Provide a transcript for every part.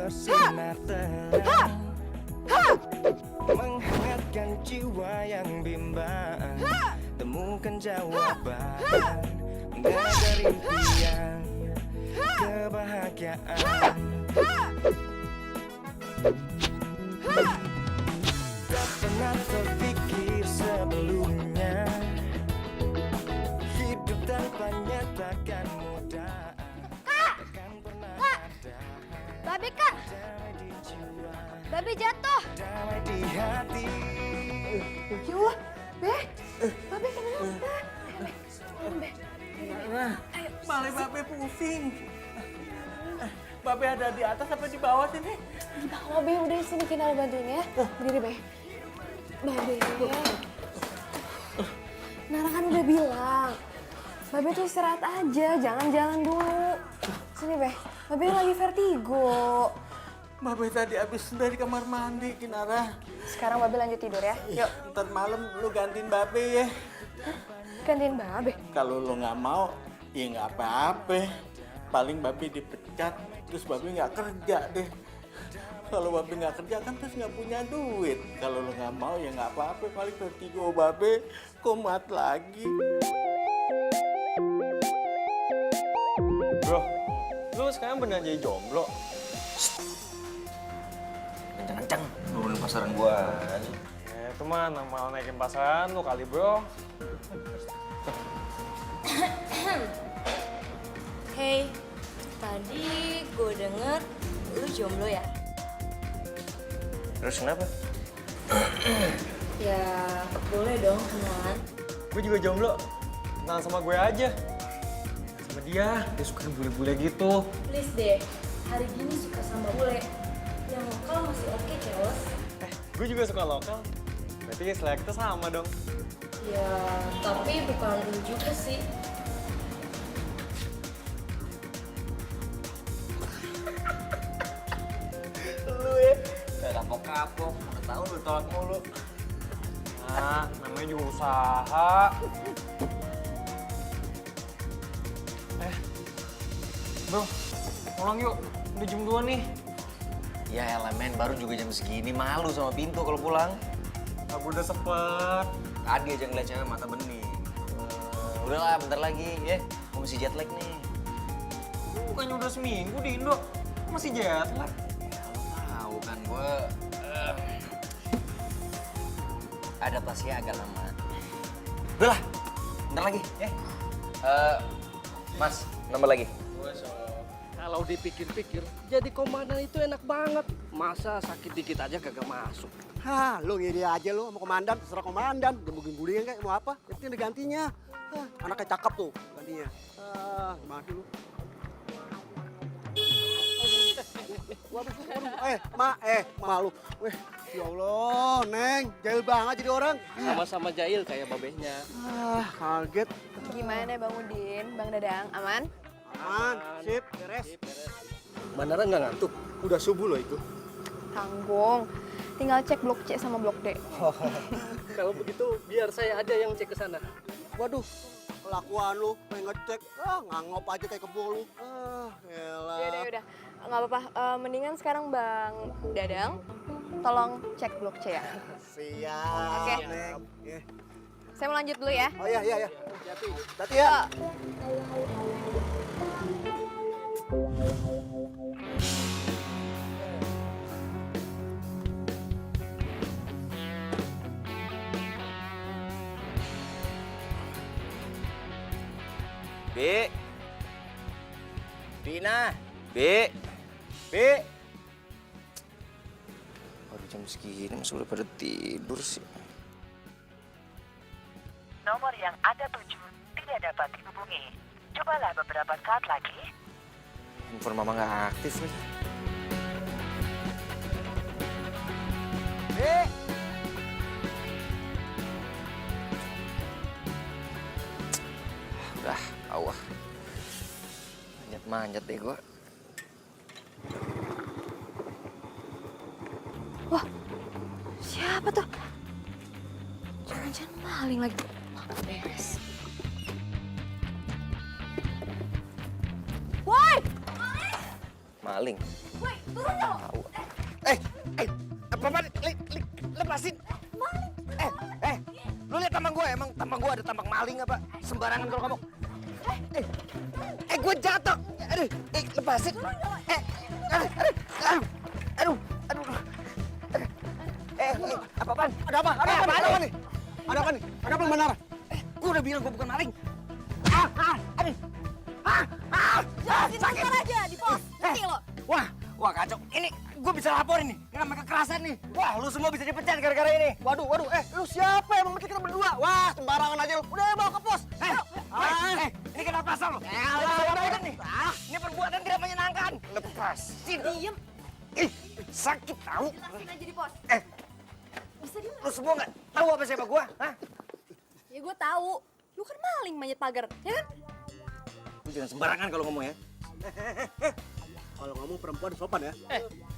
bersinar terang, menghangatkan jiwa yang bimbang. Temukan jawaban dari impian kebahagiaan. Tak pernah terpikir sebelumnya, hidup tanpanya takkan mudah. Takkan pernah ada Babe kak, damai di jiwa, babe jatuh. damai di hati. Ya Allah, Be, babe kenapa? Be, ayo. Malah Babe pusing. Babe ada di atas apa di bawah sini? Di bawah Be, udah sini kita bantuin ya. Berdiri Be. Babe, Nara kan udah bilang, Babe tuh istirahat aja, jangan jalan dulu. Sini Be, Babe lagi vertigo. Babe tadi habis dari kamar mandi, Kinara. Sekarang Babe lanjut tidur ya, yuk. Ntar malam lu gantiin Babe ya. Gantiin Babe. Kalau lu nggak mau, ya nggak apa-apa. Paling Babe dipecat, terus Babe nggak kerja deh. Kalau Babe nggak kerja kan terus nggak punya duit. Kalau lu nggak mau ya nggak apa-apa. Paling vertigo Babe kumat lagi. Bro, lu sekarang beneran jadi jomblo? Kenceng-kenceng nurunin pasaran gua aja. Ya itu mah mau naikin pasaran lu kali bro. Hey, tadi gue denger lu jomblo ya? Terus kenapa? Ya, boleh dong kenalan. Gue juga jomblo. Kenalan sama gue aja. Sama dia suka bule-bule gitu. Please deh, hari gini suka sama bule. Yang lokal masih oke, Celes. Gue juga suka lokal. Berarti selera kita sama dong. Ya, tapi bukan lu juga sih. Lu ya, gak kapok-kapok. Udah tahu lu tolak mulu. Nah, namanya juga usaha. Bro, pulang yuk. Udah jam 2 nih. Ya elah men, baru juga jam segini. Malu sama pintu kalau pulang. Aku udah sepet. Tadi aja ngeliat cewek mata bening. Udahlah, bentar lagi ya. Gue masih jet lag nih. Bukannya udah seminggu di Indo. Masih jet lag. Ya lo tahu kan gue adaptasinya agak lama. Udahlah, bentar lagi ya. Mas, nomor lagi. Kalau dipikir-pikir, jadi komandan itu enak banget. Masa sakit dikit aja kagak masuk. Hah, lu ngiri aja lu sama komandan, terserah komandan. Dia mau guling kayak mau apa? Yang penting ada gantinya. Hah, anaknya cakep tuh gantinya. Ah, gimana sih lu? Waduh, malu. Weh, ya Allah, Neng, jahil banget jadi orang. Sama-sama jahil kayak babehnya. Ah, kaget. Gimana Bang Udin, Bang Dadang, aman? Aman, sip, beres. Manara nggak ngantuk? Udah subuh loh itu. Tanggung. Tinggal cek blok C sama blok D. Kalau begitu biar saya aja yang cek ke sana. Waduh, kelakuan lu pengen ngecek. Ah, ngangop aja kayak kebo lu. Ah, elah. Yaudah. Nggak apa-apa. Mendingan sekarang Bang Dadang, tolong cek blok C ya. Siap, Oke. Neng. Yeah. Saya mau lanjut dulu ya. Oh iya. Hati ya. B. Dina. B. Baru jam segini masih udah pada tidur sih. Nomor yang Anda tuju tidak dapat dihubungi. Cobalah beberapa saat lagi. Handphone mama nggak aktif nih. Udah, awah. Manjat deh gua. Wah, siapa tuh? Jangan-jangan maling lagi. Beres. Maling. Woi, turun dong. gua ada tampang maling apa? Sembarangan kalau kamu. Gue jatuh. Aduh, lepasin. Aduh. Apa-apaan? Ada apa? Ada apa nih? Ada apa nih? Ada apa Manara? Gue udah bilang gue bukan maling. Jelasin bentar aja di pos. Ngerti lo? Wah kacau. Ini gue bisa laporin nih. Ini namanya kekerasan nih. Wah, lu semua bisa dipecat gara-gara ini. Waduh, lu siapa yang memecat kita berdua? Wah, sembarangan aja lu. Udah bawa ke pos. Ini kenapa pasal lo? Elah, nih. Ini perbuatan tidak menyenangkan. Lepasin. Diem. Ih, sakit tahu. Jelasin aja di pos. Bisa diem. Lu semua nggak tahu apa siapa gua? Hah? Ya gue tahu. Lu kan maling manjat pagar, ya kan? Lu jangan sembarangan kalau ngomong ya. Kalau ngomong perempuan sopan ya.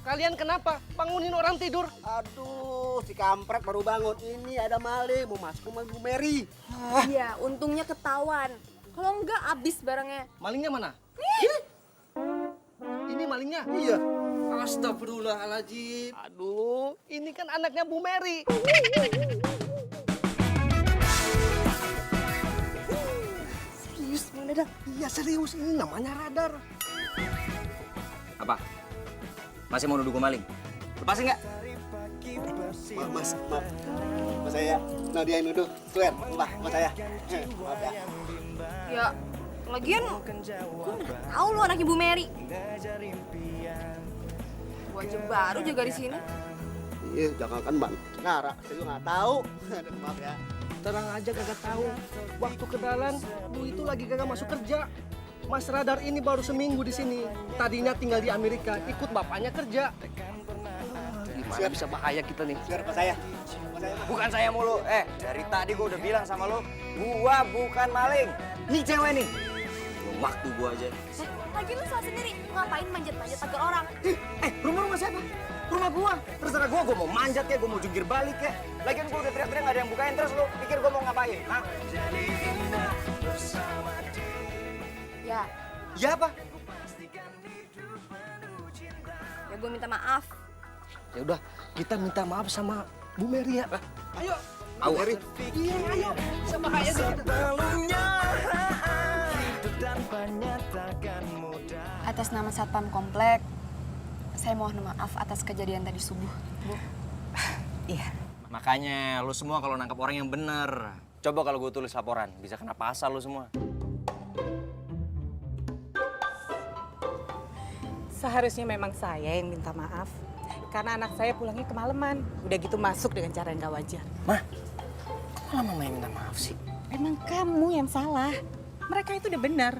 Kalian kenapa bangunin orang tidur? Aduh, si kampret baru bangun. Ini ada maling, mau masuk rumah Bu Mary. Iya, untungnya ketahuan. Kalau enggak, abis barangnya. Malingnya mana? Ini malingnya? Iya. Astagfirullahaladzim. Aduh, ini kan anaknya Bu Mary. Serius, Mang Dadang? Iya serius, ini namanya radar. Apa? Masih mau nuduh gua maling? Lepasin nggak? Mas saya. Nah, dia yang nuduh. Swear, mas saya. Maaf ya. Ya, lagian gue nggak tahu lo anak Ibu Mary. Gue aja baru jaga di sini. Iya, jangan kan Bang. Ngara, saya juga nggak tahu. Aduh, maaf ya. Terang aja kagak tahu. Waktu kedalan, lu itu lagi kagak masuk kerja. Mas Radar ini baru seminggu di sini. Tadinya tinggal di Amerika, ikut bapaknya kerja. Gimana bisa bahaya kita nih? Swear, mas saya. Bukan saya mulu. Dari tadi gua udah bilang sama lu, gua bukan maling. Nih cewek nih. Belum waktu gua aja. Lagi lu salah sendiri. Ngapain manjat-manjat pagar orang? Rumah siapa? Rumah gua. Terserah gua mau manjat ya, gua mau jungkir balik ya. Lagian gua udah teriak-teriak nggak ada yang bukain, terus lu pikir gua mau ngapain? Hah? Ya, Ya apa? ya gue minta maaf. Ya udah, kita minta maaf sama Bu Mary ya. Ayo. Au, Mary. Iya, ayo. Bisa bahaya nih kita. Sebelumnya hidup tanpa nyatakan mudah. Atas nama Satpam Komplek, saya mohon maaf atas kejadian tadi subuh, Bu. Iya. Makanya lu semua kalau nangkap orang yang bener. Coba kalau gue tulis laporan, bisa kena pasal lu semua. Seharusnya memang saya yang minta maaf. Karena anak saya pulangnya kemalaman. Udah gitu masuk dengan cara yang gak wajar. Mah, kok malah mama yang minta maaf sih? Emang kamu yang salah. Mereka itu udah benar.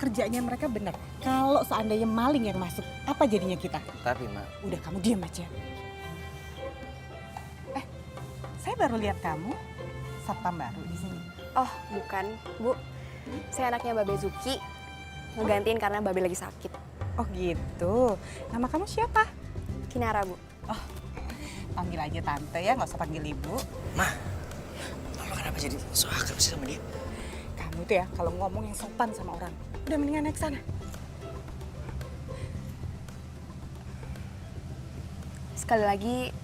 Kerjanya mereka benar. Kalau seandainya maling yang masuk, apa jadinya kita? Tapi, Mak. Udah kamu diam aja. Saya baru lihat kamu. Satpam baru di sini. Oh, bukan, Bu. Saya anaknya Babe Zuki. Ngegantiin karena Babe lagi sakit. Oh gitu. Nama kamu siapa? Kinara, Bu. Oh, panggil aja tante ya, nggak usah panggil ibu. Mah, lo kenapa jadi so akrab sih sama dia? Kamu tuh ya, kalau ngomong yang sopan sama orang, udah mendingan naik sana. Sekali lagi,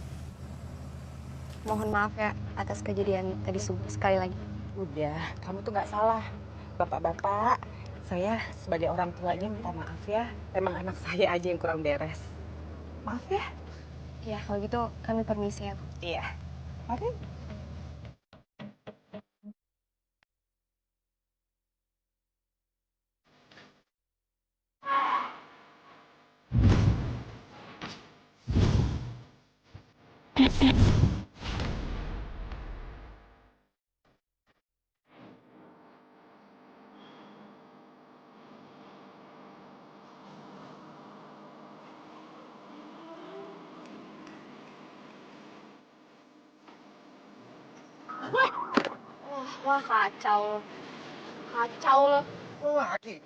mohon maaf ya atas kejadian tadi subuh. Sekali lagi. Udah, kamu tuh nggak salah. Bapak-bapak, saya sebagai orang tuanya minta maaf ya. Emang anak saya aja yang kurang beres. Maaf ya. Ya, kalau gitu kami permisi ya, Bu. Iya. Mari. Wah, kacau. Kacau lo. Wah, Ki.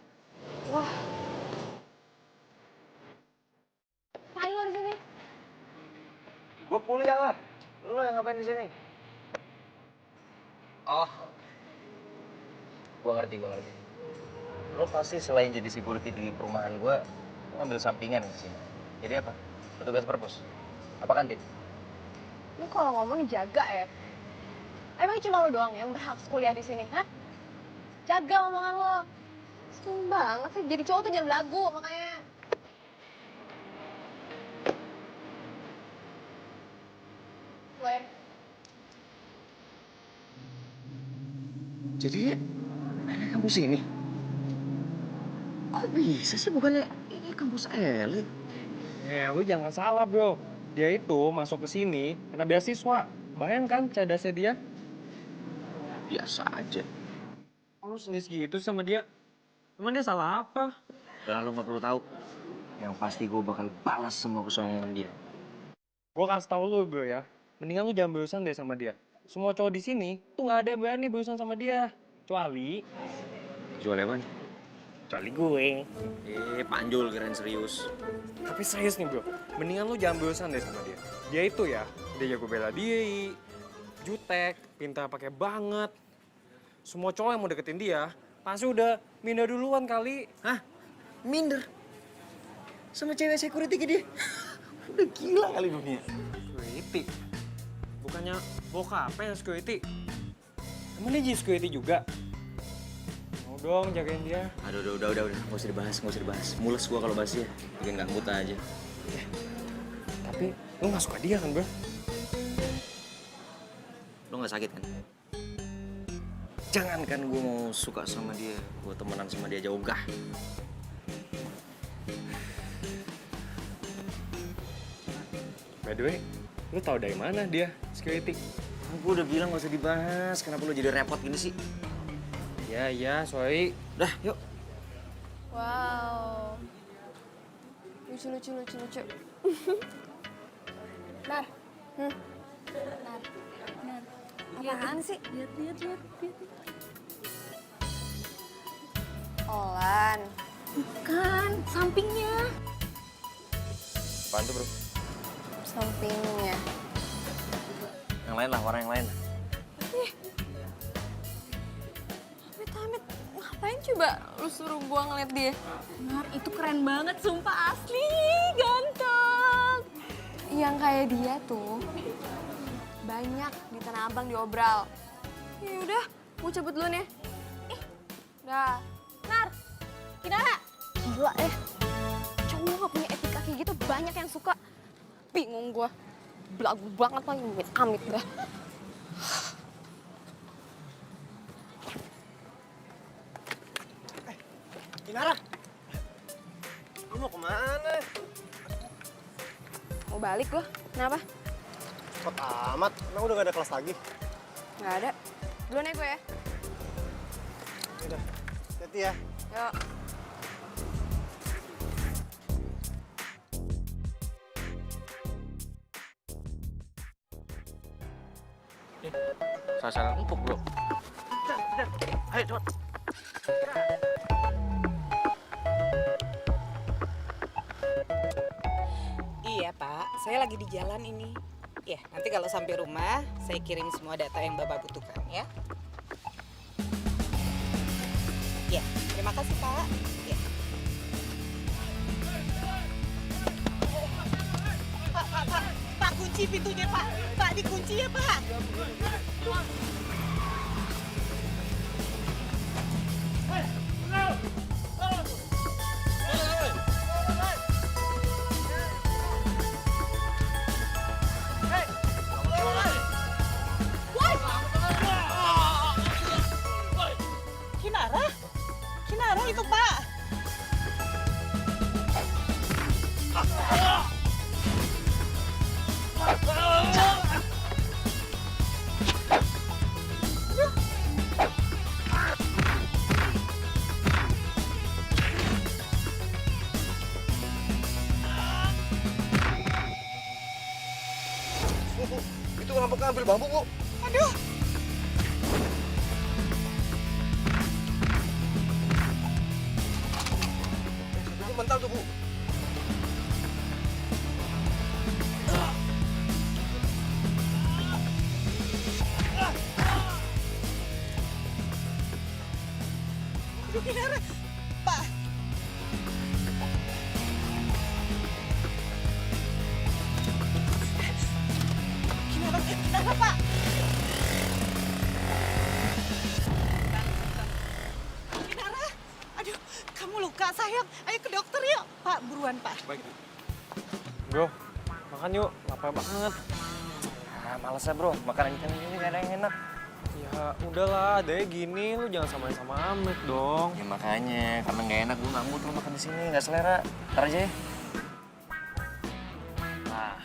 Wah. Ngapain lo di sini? Gue kuliah lah. Lo yang ngapain di sini? Oh. Gue ngerti. Lo pasti selain jadi security di perumahan gue, lo ambil sampingan di sini. Jadi apa? Petugas perpus? Apa kantin? Lu kalau ngomong jaga ya. Emang cuma lo doang yang berhak kuliah di sini, hah? Jaga omongan lo. Sering banget sih, jadi cowok tuh jangan belagu, makanya. Gue. Jadi nenek kampus ini? Kok bisa sih, bukannya ini kampus elit? Lu jangan salah, bro. Dia itu masuk ke sini karena beasiswa. Bayangkan cerdasnya dia. Biasa aja. Lu selis gitu sama dia. Emang dia salah apa? Lalu nggak perlu tahu. Yang pasti gue bakal balas semua kesombongan dia. Gue kasih tau lu, bro ya. Mendingan lu jangan berurusan deh sama dia. Semua cowok di sini tuh nggak ada yang berani berurusan sama dia. Kecuali Jual apa? kecuali gue. Panjul keren serius. Tapi serius nih, bro. Mendingan lu jangan berurusan deh sama dia. Dia itu ya, dia jago bela diri, jutek, pintar pakai banget. Semua cowok yang mau deketin dia, pasti udah minder duluan kali. Hah? Minder? Sama cewek security ke dia? Udah gila kali dunia. Security? Bukannya bokap yang security? Emang dia jadi security juga? Mau dong jagain dia. Aduh, udah. Nggak usah dibahas. Mules gua kalau bahas dia. Bikin gak buta aja. Tapi lu gak suka dia kan, bro? Lo gak sakit kan? Jangankan gue mau suka sama dia, gue temenan sama dia aja ogah. By the way, lu tau dari mana dia security? Gue udah bilang gak usah dibahas, kenapa lo jadi repot gini sih? Iya, sorry. Udah, yuk. Wow. Lucu. Nar. Nar. Apaan sih? Lihat. Olan. Bukan, sampingnya. Apaan tuh, bro? Sampingnya. Yang lain lah, warna yang lain. Amit, ngapain coba lu suruh gua ngeliat dia? Nar, itu keren banget, sumpah asli, ganteng. Yang kayak dia tuh banyak di Tanah Abang diobral. Ya udah, mau cabut dulu nih. Dah. Nar, Kinara. Gila cowok gak punya etika kayak gitu banyak yang suka. Bingung gua. Belagu banget lagi, amit dah. Kinara, lu mau kemana? Mau balik gua. Kenapa? Cepet amat, emang udah gak ada kelas lagi? Nggak ada. Duluan ya gue ya. Udah, hati ya. Yuk. Sasaran empuk, bro. Ayo, cepet. Iya, Pak. Saya lagi di jalan ini. Ya, nanti kalau sampai rumah, saya kirim semua data yang Bapak butuhkan, ya. Ya, terima kasih, Pak. Ya. Pak, kunci pintunya, Pak. Pak, dikunci ya, Pak. Kinara itu, Pak. Bu, itu ngambek ngambil bambu, Bu. Aduh. Itu mental tuh, Bu. Aduh, Kinara. Pak. Kinara, Pak. makan yuk, lapar banget. Ah, males ya bro, makanan ikan ini gak ada yang enak. Ya udahlah, adanya gini, lu jangan samain sama Amit dong. Ya makanya, karena gak enak gue gak mood lo makan di sini, gak selera. Ntar aja ya. Nah,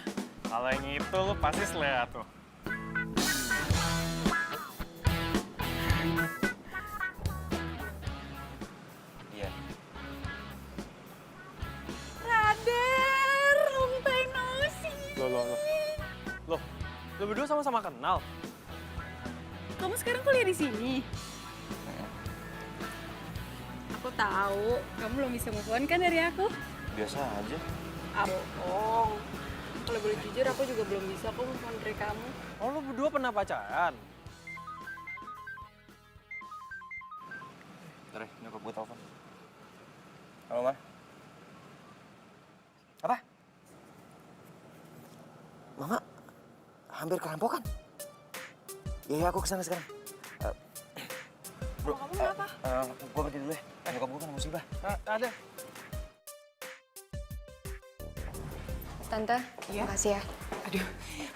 kalau yang itu lu pasti selera tuh. Iya. Radar, long time no see. Loh, lu berdua sama-sama kenal? Kamu sekarang kuliah di sini? Aku tahu, kamu belum bisa move on kan dari aku? Biasa aja. Ah, bohong. Kalau boleh jujur, aku juga belum bisa kok move on dari kamu. Oh, lu berdua pernah pacaran? Ntar ya, nyokap gue telepon. Halo, Ma. Apa? Mama, hampir kerampokan. Iya, aku kesana sekarang. Bro, Kamu kenapa? gue pergi dulu ya. Nyokap gue kan musibah. Ada. Tante, makasih ya. Aduh,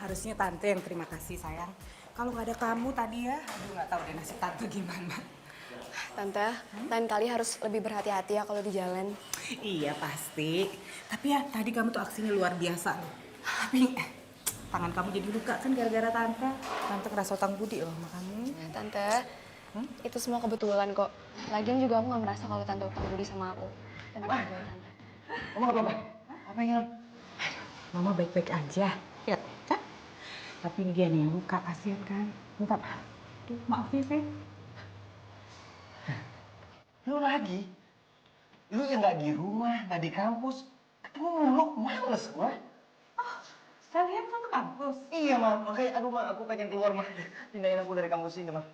harusnya tante yang terima kasih sayang. Kalau nggak ada kamu tadi ya, aduh nggak tahu deh nasib tante gimana. Tante, lain kali harus lebih berhati-hati ya kalau di jalan. Iya pasti. Tapi ya tadi kamu tuh aksinya luar biasa loh. Tapi tangan kamu jadi luka kan gara-gara tante. Tante ngerasa utang budi loh sama kamu. Tante, itu semua kebetulan kok. Lagian juga aku gak merasa kalau tante utang budi sama aku. Tante juga ya, tante. Mama gak apa-apa? Apa yang Mama baik-baik aja, lihat kan? Tapi ini dia nih luka, kasihan kan? Minta maaf. Tuh, maaf ya, Fe. Lu lagi? Lu yang gak di rumah, gak di kampus. Ketemu mulu, males gua. Oh, sekalian kamu ke kampus? Iya, Ma. Makanya, aduh, Ma, aku pengen keluar, Ma. Pindahin aku dari kampus ini, Ma.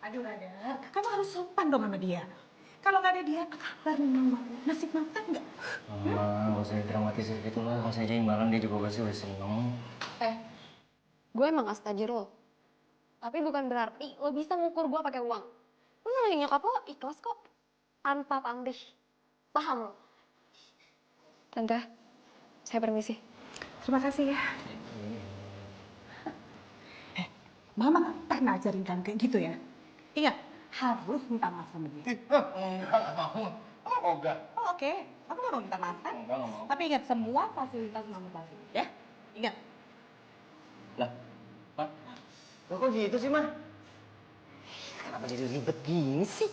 Aduh, Radar, kamu harus sopan dong sama dia. Kalau nggak ada dia, apa kabar nih mama? Nasib makan nggak? Mama, gak usah dramatis gitu lah. Kasih aja imbalan, dia juga pasti udah seneng. Gue emang gak setajir lo. Tapi bukan berarti lo bisa ngukur gue pakai uang. Lo nolongin nyokap lo ikhlas kok. Tanpa pamrih. Paham lo? Tante, saya permisi. Terima kasih ya. Mama nggak pernah ajarin kamu kayak gitu ya? Ingat, harus minta maaf sama dia. Enggak mau. Oh, enggak. Oh, oke, kamu nggak mau minta maaf kan? Enggak mau. Tapi ingat, semua fasilitas mama kasih, ya? Ingat. Lah, Ma? Lo kok gitu sih, Ma? Kenapa jadi ribet gini sih?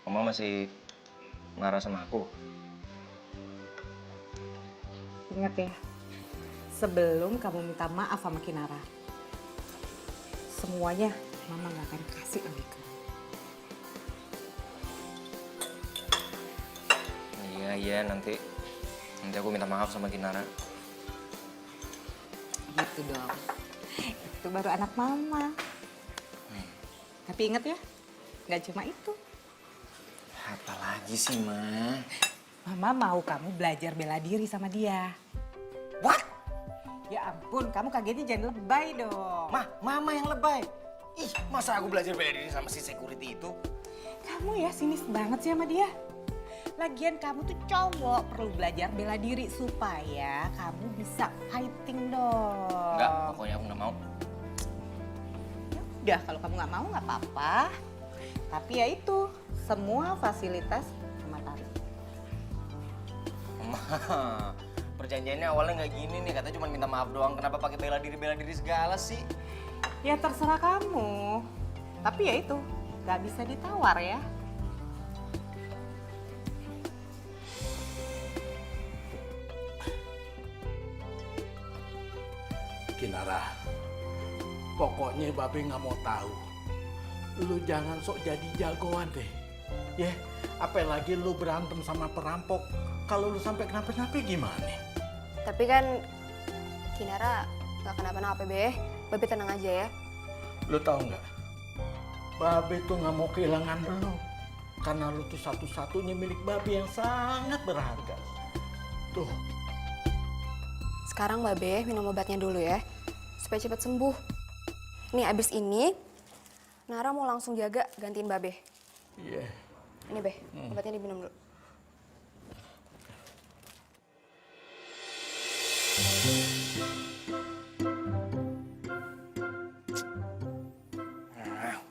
Mama masih marah sama aku. Ingat ya, sebelum kamu minta maaf sama Kinara, semuanya mama nggak akan kasih lagi ke kamu. Iya, nanti aku minta maaf sama Kinara. Gitu dong. Itu baru anak mama. Tapi ingat ya, nggak cuma itu. Apa lagi sih, Ma? Mama mau kamu belajar bela diri sama dia. What? Ya ampun, kamu kagetnya jangan lebay dong. Ma, Mama yang lebay. Ih, masa aku belajar bela diri sama si security itu? Kamu ya sinis banget sih sama dia. Lagian kamu tuh cowok, perlu belajar bela diri supaya kamu bisa fighting dong. Enggak, pokoknya aku nggak mau. Ya udah, kalau kamu nggak mau nggak apa-apa. Tapi ya itu, semua fasilitas sama tarif. Ma, perjanjiannya awalnya nggak gini nih, katanya cuma minta maaf doang. Kenapa pakai bela diri segala sih? Ya terserah kamu. Tapi ya itu, nggak bisa ditawar ya. Kinara, pokoknya Babe nggak mau tahu. Lu jangan sok jadi jagoan deh. Ya, apalagi lu berantem sama perampok. Kalau lu sampai kenapa-napa gimana? Tapi kan Kinara gak kenapa-napa, Be. Babe tenang aja ya. Lu tahu nggak? Babe tuh nggak mau kehilangan lu. Karena lu tuh satu-satunya milik Babe yang sangat berharga. Tuh. Sekarang Mbak Be minum obatnya dulu ya, supaya cepat sembuh. Nih abis ini, Nara mau langsung jaga gantiin Mbak Be. Iya. Ini Be, obatnya diminum dulu.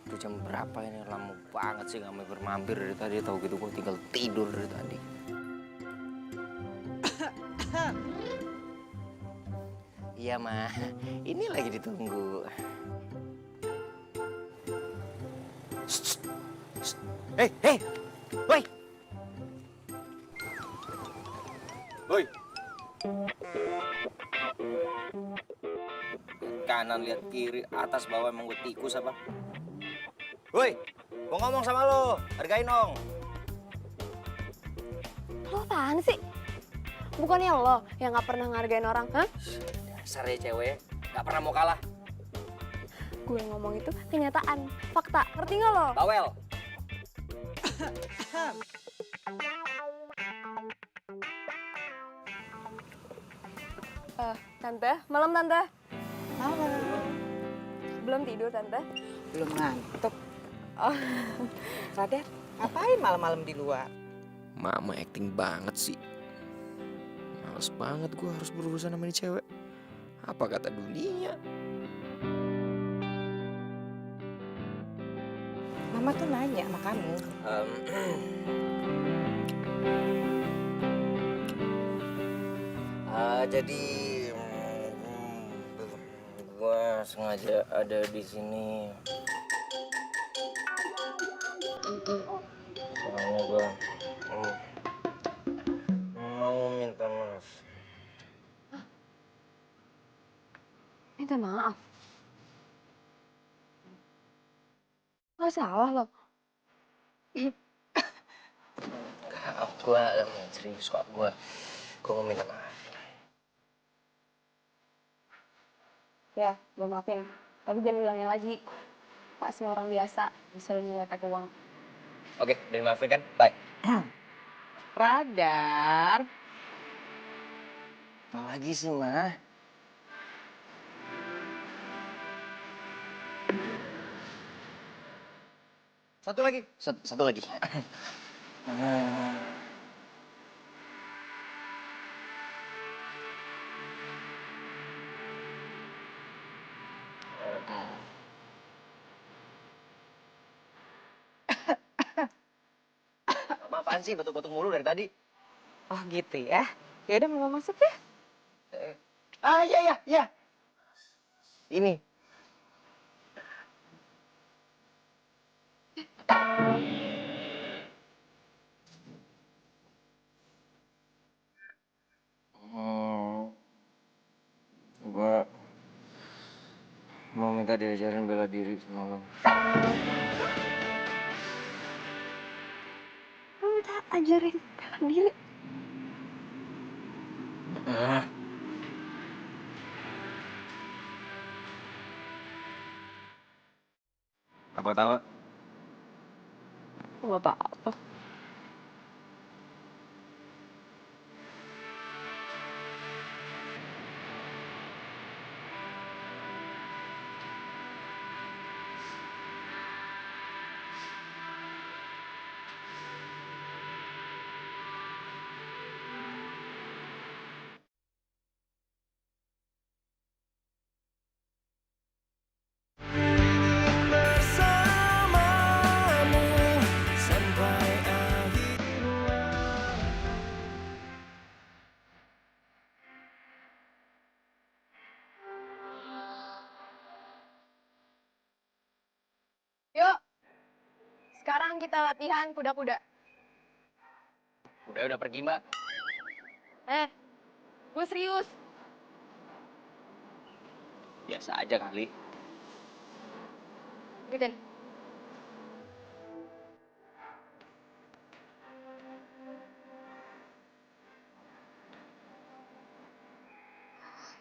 Udah jam berapa ini? Lama banget sih nggak mampir dari tadi. Tahu gitu gue tinggal tidur dari tadi. Iya mah, ini lagi ditunggu. Hei, hei, woi, woi. Kanan lihat kiri, atas bawah, emang gue tikus apa? Woi, mau ngomong sama lo, hargain dong. Lo apaan sih? Bukannya lo yang gak pernah ngargain orang, hah? Dasar ya cewek, gak pernah mau kalah. Gue ngomong itu kenyataan, fakta. Ngerti gak lo? Bawel. Tante, malam Tante. Malam. Belum tidur Tante? Belum ngantuk. Oh. Radar, ngapain malam-malam di luar? Mama acting banget sih. Males banget gue harus berurusan sama ini cewek. Apa kata dunia? Mama tuh nanya sama kamu. Jadi gue sengaja ada di sini. Soalnya gue mau minta maaf. Minta maaf. Gak salah lo. Gue serius kok, gue mau minta maaf. Ya, gue maafin. Tapi jangan bilangnya lagi. Pak semua orang biasa bisa nilai pakai uang. Oke, udah dimaafin kan? Bye. Radar. Apa lagi sih, Ma? Satu lagi. Satu lagi. Apaan sih batuk-batuk mulu dari tadi? Oh gitu ya. Ya udah Mama masuk ya. Iya. Ini. Gua mau minta diajarin bela diri sama lo. Lo minta ajarin bela diri. Apa tahu? Gak apa-apa. Bersamamu sampai akhir. Yuk, sekarang kita latihan kuda-kuda. Udah pergi, Mbak. Gue serius. Biasa aja kali. Ikutin.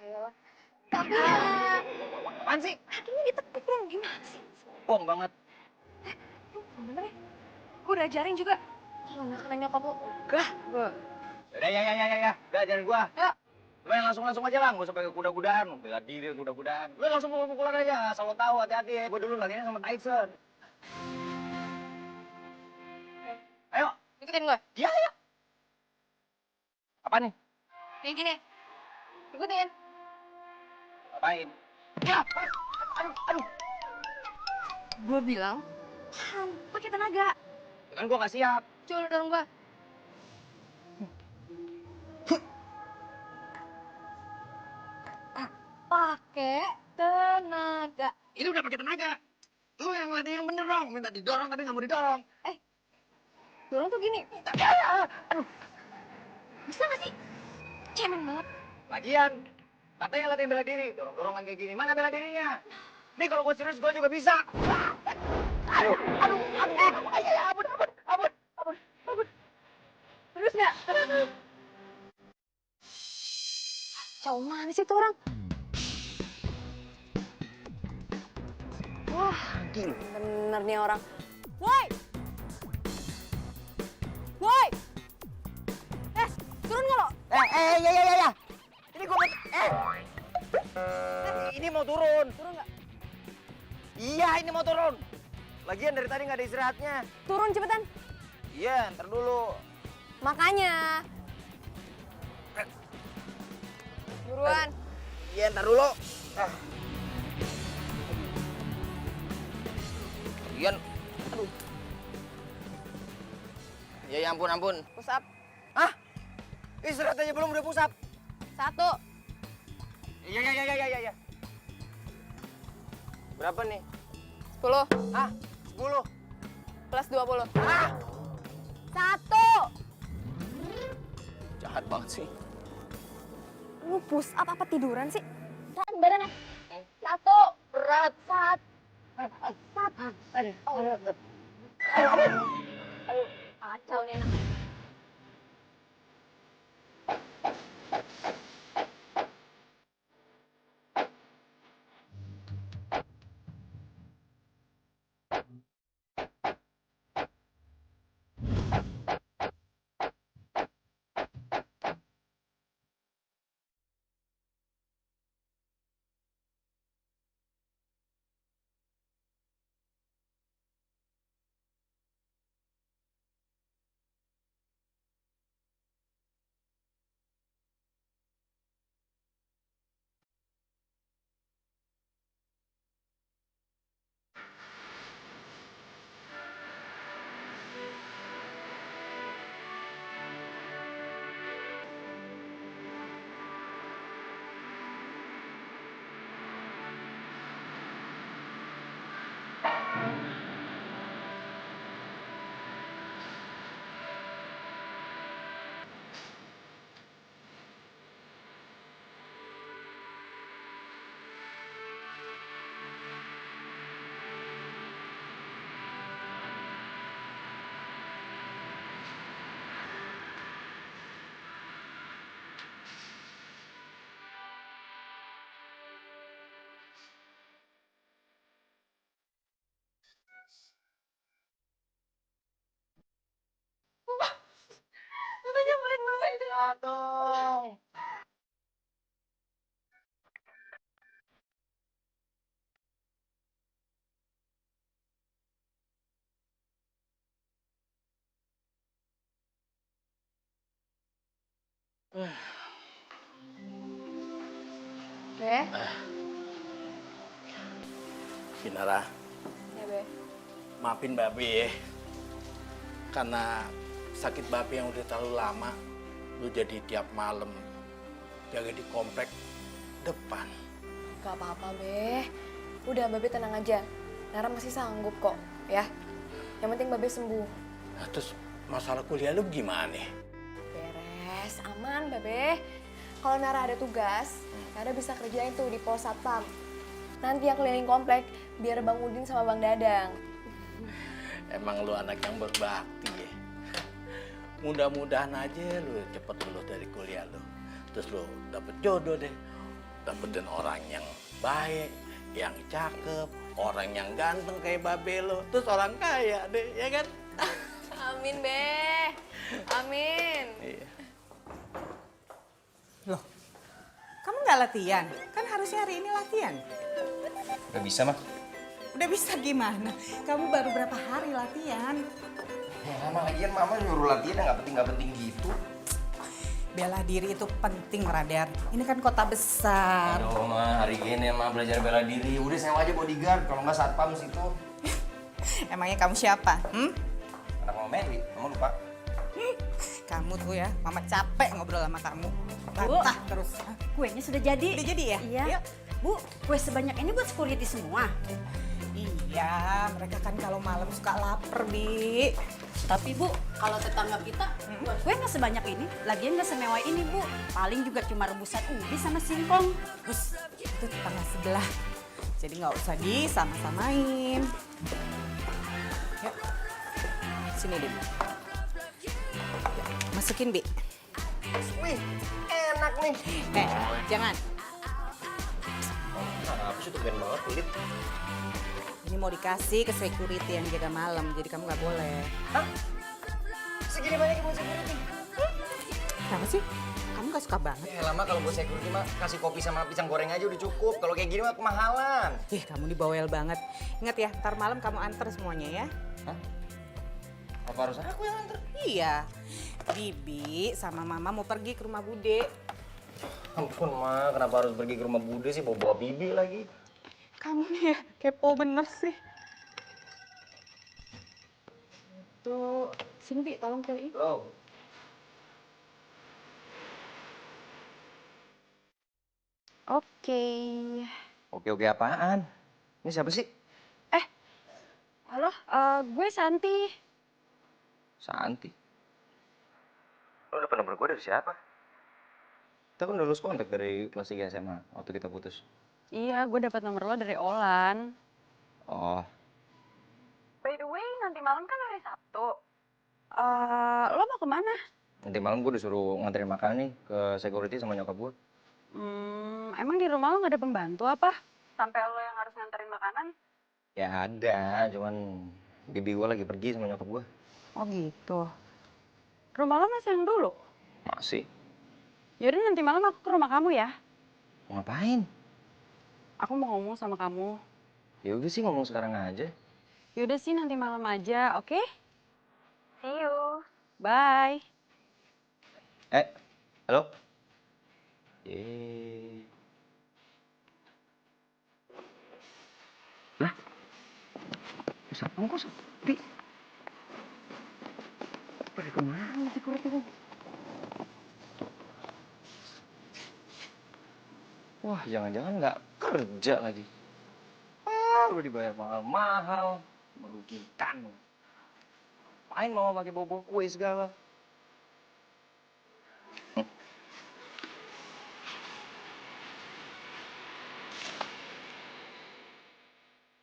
Ayolah. Tapi Apaan sih? kakinya ditekuk dong, gimana sih? Bohong banget. Bener ya? Gue udah ajarin juga. Nanya kamu, gah gue. Ya. Udah, jangan gua. Ya. Lu yang langsung aja lah, nggak usah pakai kuda-kudaan. Bela diri kuda-kudaan. Lu langsung pukulan aja, asal lo tahu hati-hati. Gua dulu latihannya sama Tyson. Ayo. Ikutin gue. Iya. Apa nih? Kayak gini. Ikutin. Apain? Ya. Aduh. Gue bilang, pakai tenaga. Kan gua nggak siap. Coba lu dorong gue. Pakai tenaga. Ini udah pakai tenaga. Lu yang latih yang bener dong. Minta didorong tapi nggak mau didorong. Dorong tuh gini. Aduh. Bisa gak sih? Cemen banget. Lagian, katanya latihan bela diri. Dorong-dorongan kayak gini. Mana bela dirinya? Nih kalau gua serius gua juga bisa. Aduh. Ampun. Terus gak? Jauh mana sih tuh orang? Wah, bener nih orang. Woi! Turun nggak lo? Ya. Ini gua ini mau turun. Turun nggak? Iya, ini mau turun. Lagian dari tadi nggak ada istirahatnya. Turun cepetan. Iya, ntar dulu. Makanya. Buruan. Iya, ntar dulu. Lagian, aduh. Ya ampun. Push up. Hah? Istirahat aja belum udah push up. 1. Iya. Berapa nih? 10. Hah? 10. Plus 20. Hah? 1. Jahat banget sih. Lu push up apa tiduran sih? Tahan badannya. 1. Berat. 1. Aduh. Kacau nih anak. Dong. Kinara, Ya, Be. maafin Babe ya. Karena sakit Babe yang udah terlalu lama, lu jadi tiap malam jaga di komplek depan. Gak apa-apa, Be. Udah, Babe tenang aja. Nara masih sanggup kok, ya. Yang penting Babe sembuh. Nah, terus masalah kuliah lu gimana? Beres, aman, Babe. Kalau Nara ada tugas, Nara bisa kerjain tuh di pos satpam. Nanti yang keliling komplek, biar Bang Udin sama Bang Dadang. Emang lu anak yang berbakti ya. Mudah-mudahan aja lu cepet lulus dari kuliah lu. Terus lu dapet jodoh deh. Dapetin orang yang baik, yang cakep, orang yang ganteng kayak Babe lu. Terus orang kaya deh, ya kan? Amin, Be. Amin. Iya. Loh, kamu nggak latihan? Kan harusnya hari ini latihan. Gak bisa, Mah. Udah bisa gimana? Kamu baru berapa hari latihan? Ya, lama lagian Mama nyuruh latihan yang nggak penting gitu. Bela diri itu penting, Radar. Ini kan kota besar. Aduh, Ma, hari gini Mah belajar bela diri. Udah sewa aja bodyguard, kalau nggak satpam situ. Emangnya kamu siapa? Anak Mama Mary, Mama lupa. Kamu tuh ya, Mama capek ngobrol sama kamu. Bantah terus. Kuenya sudah jadi. Udah jadi ya? Iya. Yuk. Bu, kue sebanyak ini buat security semua. Iya, mereka kan kalau malam suka lapar, Bi. Tapi Bu, kalau tetangga kita buat kue nggak sebanyak ini, lagian nggak semewah ini Bu. Paling juga cuma rebusan ubi sama singkong. Terus itu tetangga sebelah. Jadi nggak usah disama-samain. Yuk, sini deh. Yuk, masukin, Bi. Wih, enak nih. Jangan. Kenapa sih tuh ben banget kulit? Ini mau dikasih ke security yang jaga malam, jadi kamu nggak boleh. Hah? Segini banyak buat security? Kenapa sih? Kamu nggak suka banget? Ya lama kalau buat security mah kasih kopi sama pisang goreng aja udah cukup. Kalau kayak gini mah kemahalan. Kamu dibawel banget. Ingat ya, ntar malam kamu antar semuanya ya. Hah? Apa harus aku yang antar? Iya. Bibi sama Mama mau pergi ke rumah Bude. Ampun, Ma. Kenapa harus pergi ke rumah Bude sih? Bawa-bawa Bibi lagi. Kamu nih ya, kepo bener sih. Tuh, sini Bi, tolong cari. Oh. Oke. Oke apaan? Ini siapa sih? Halo, gue Santi. Santi. Lo dapat nomor gue dari siapa? Kita kan udah lulus kontak dari kelas 3 SMA waktu kita putus. Iya, gue dapat nomor lo dari Olan. Oh, By the way, nanti malam kan hari Sabtu. Lo mau kemana? nanti malam gue disuruh nganterin makan nih ke security sama nyokap gue. Emang di rumah lo nggak ada pembantu apa? Sampai lo yang harus nganterin makanan? Ya ada, cuman bibi gue lagi pergi sama nyokap gue. Oh gitu. Rumah lo masih yang dulu? Masih. Yaudah nanti malam aku ke rumah kamu ya. Mau ngapain? Aku mau ngomong sama kamu. Ya udah sih ngomong sekarang aja. Yaudah sih nanti malam aja, oke? See you. Bye. Halo? Lah? Bisa kok sepi? Pada kemana security itu? Wah, jangan-jangan nggak kerja lagi. Udah dibayar mahal-mahal, merugikan. Main mau pakai bobo kue segala.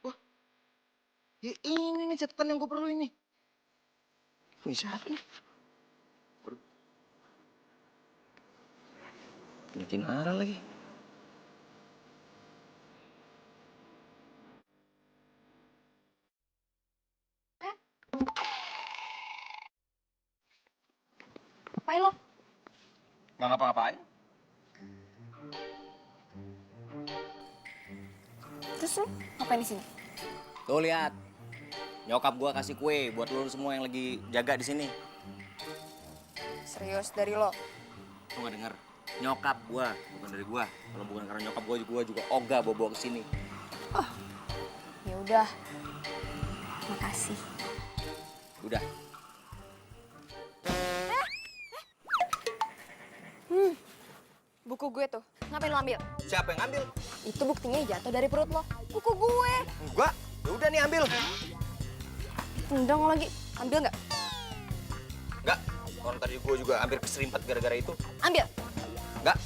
Wah, ya ini nih catatan yang gue perlu ini. Wih, siapa nih? Bikin arah lagi. Ngapain lo? Nggak ngapa-ngapain. Terus lo ngapain di sini? Tuh lihat, nyokap gua kasih kue buat lo semua yang lagi jaga di sini. Serius dari lo? Lo nggak denger? Nyokap gua, bukan dari gua. Kalau bukan karena nyokap gua juga ogah bawa ke sini. Ya udah. Makasih. Udah. Buku gue tuh. Ngapain lo ambil? Siapa yang ambil? Itu buktinya jatuh dari perut lo. Buku gue. Enggak. Ya udah nih ambil. Tendang lo lagi. Ambil nggak? Enggak. Orang tadi gua juga hampir keserimpet gara-gara itu. Ambil. Enggak.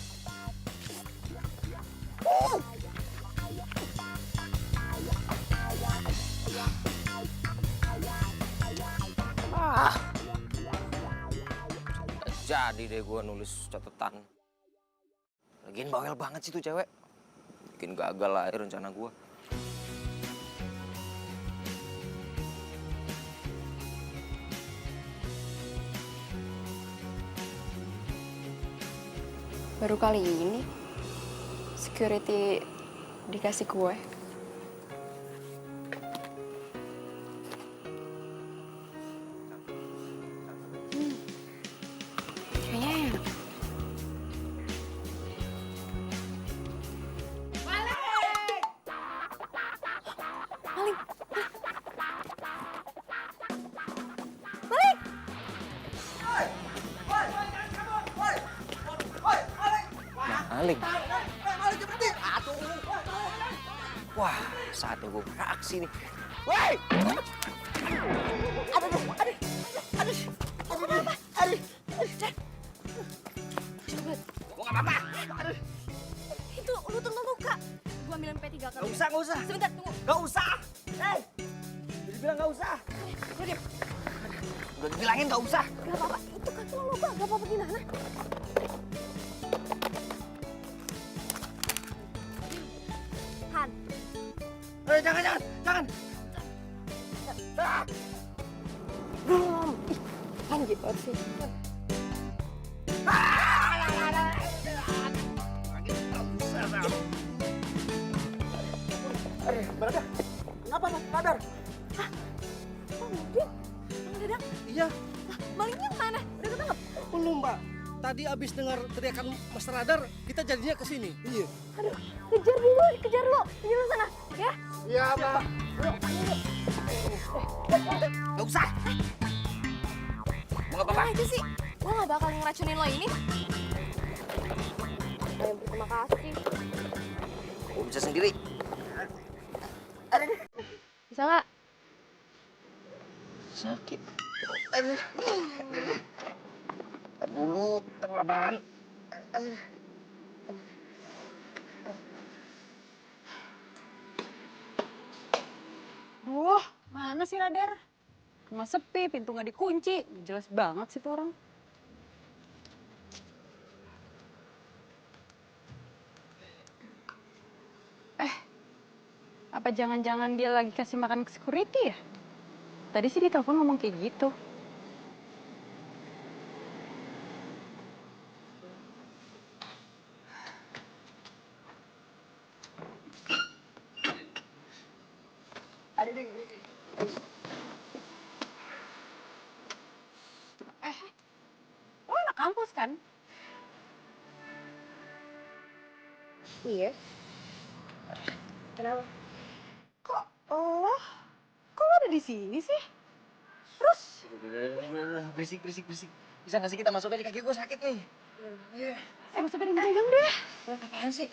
Jadi deh gue nulis catatan. Lagian bawel banget sih tuh cewek. Bikin gagal lah rencana gue. Baru kali ini security dikasih kue. Kayaknya enak. Maling! Maling! Maling. Wah, saatnya gue beraksi nih. Woi! Gue nggak apa-apa. Itu lu tuntun luka. Gua ambil MP3 kali. Nggak usah, nggak usah. Sebentar, tunggu. Nggak usah. Udah dibilang nggak usah. Lu diam. Udah dibilangin nggak usah. Gak apa-apa. Itu kaki lo luka. Gak apa-apa gimana? Han. Jangan. Belum. Ih, Han gitu sih. Berada. Kenapa, Mas? Radar? Bang Dadang. Iya, Lah, malingnya mana? Udah ketangkep? belum Mbak. Tadi abis dengar teriakan Mas Radar, kita jadinya ke sini. Iya. Aduh, kejar dulu, kejar lo. Kejar lo sana, ya? Iya, Mbak. Nggak usah. Mau nggak apa-apa. Apa aja sih? Gue gak bakal ngeracunin lo ini. Yang berterima kasih. Gue bisa sendiri. Bisa nggak? Sakit. Aduh. Dulu terlalu. Duh, mana sih Radar? Rumah sepi, pintu nggak dikunci. Jelas banget sih tuh orang. Apa jangan-jangan dia lagi kasih makan ke security ya? Tadi sih di telepon ngomong kayak gitu. Lo anak kampus kan? Iya. Kenapa? Kok lo ada di sini sih? Terus? Berisik. Bisa nggak sih kita masuk aja, kaki gue sakit nih. Masuk ke pegang deh. Apaan sih?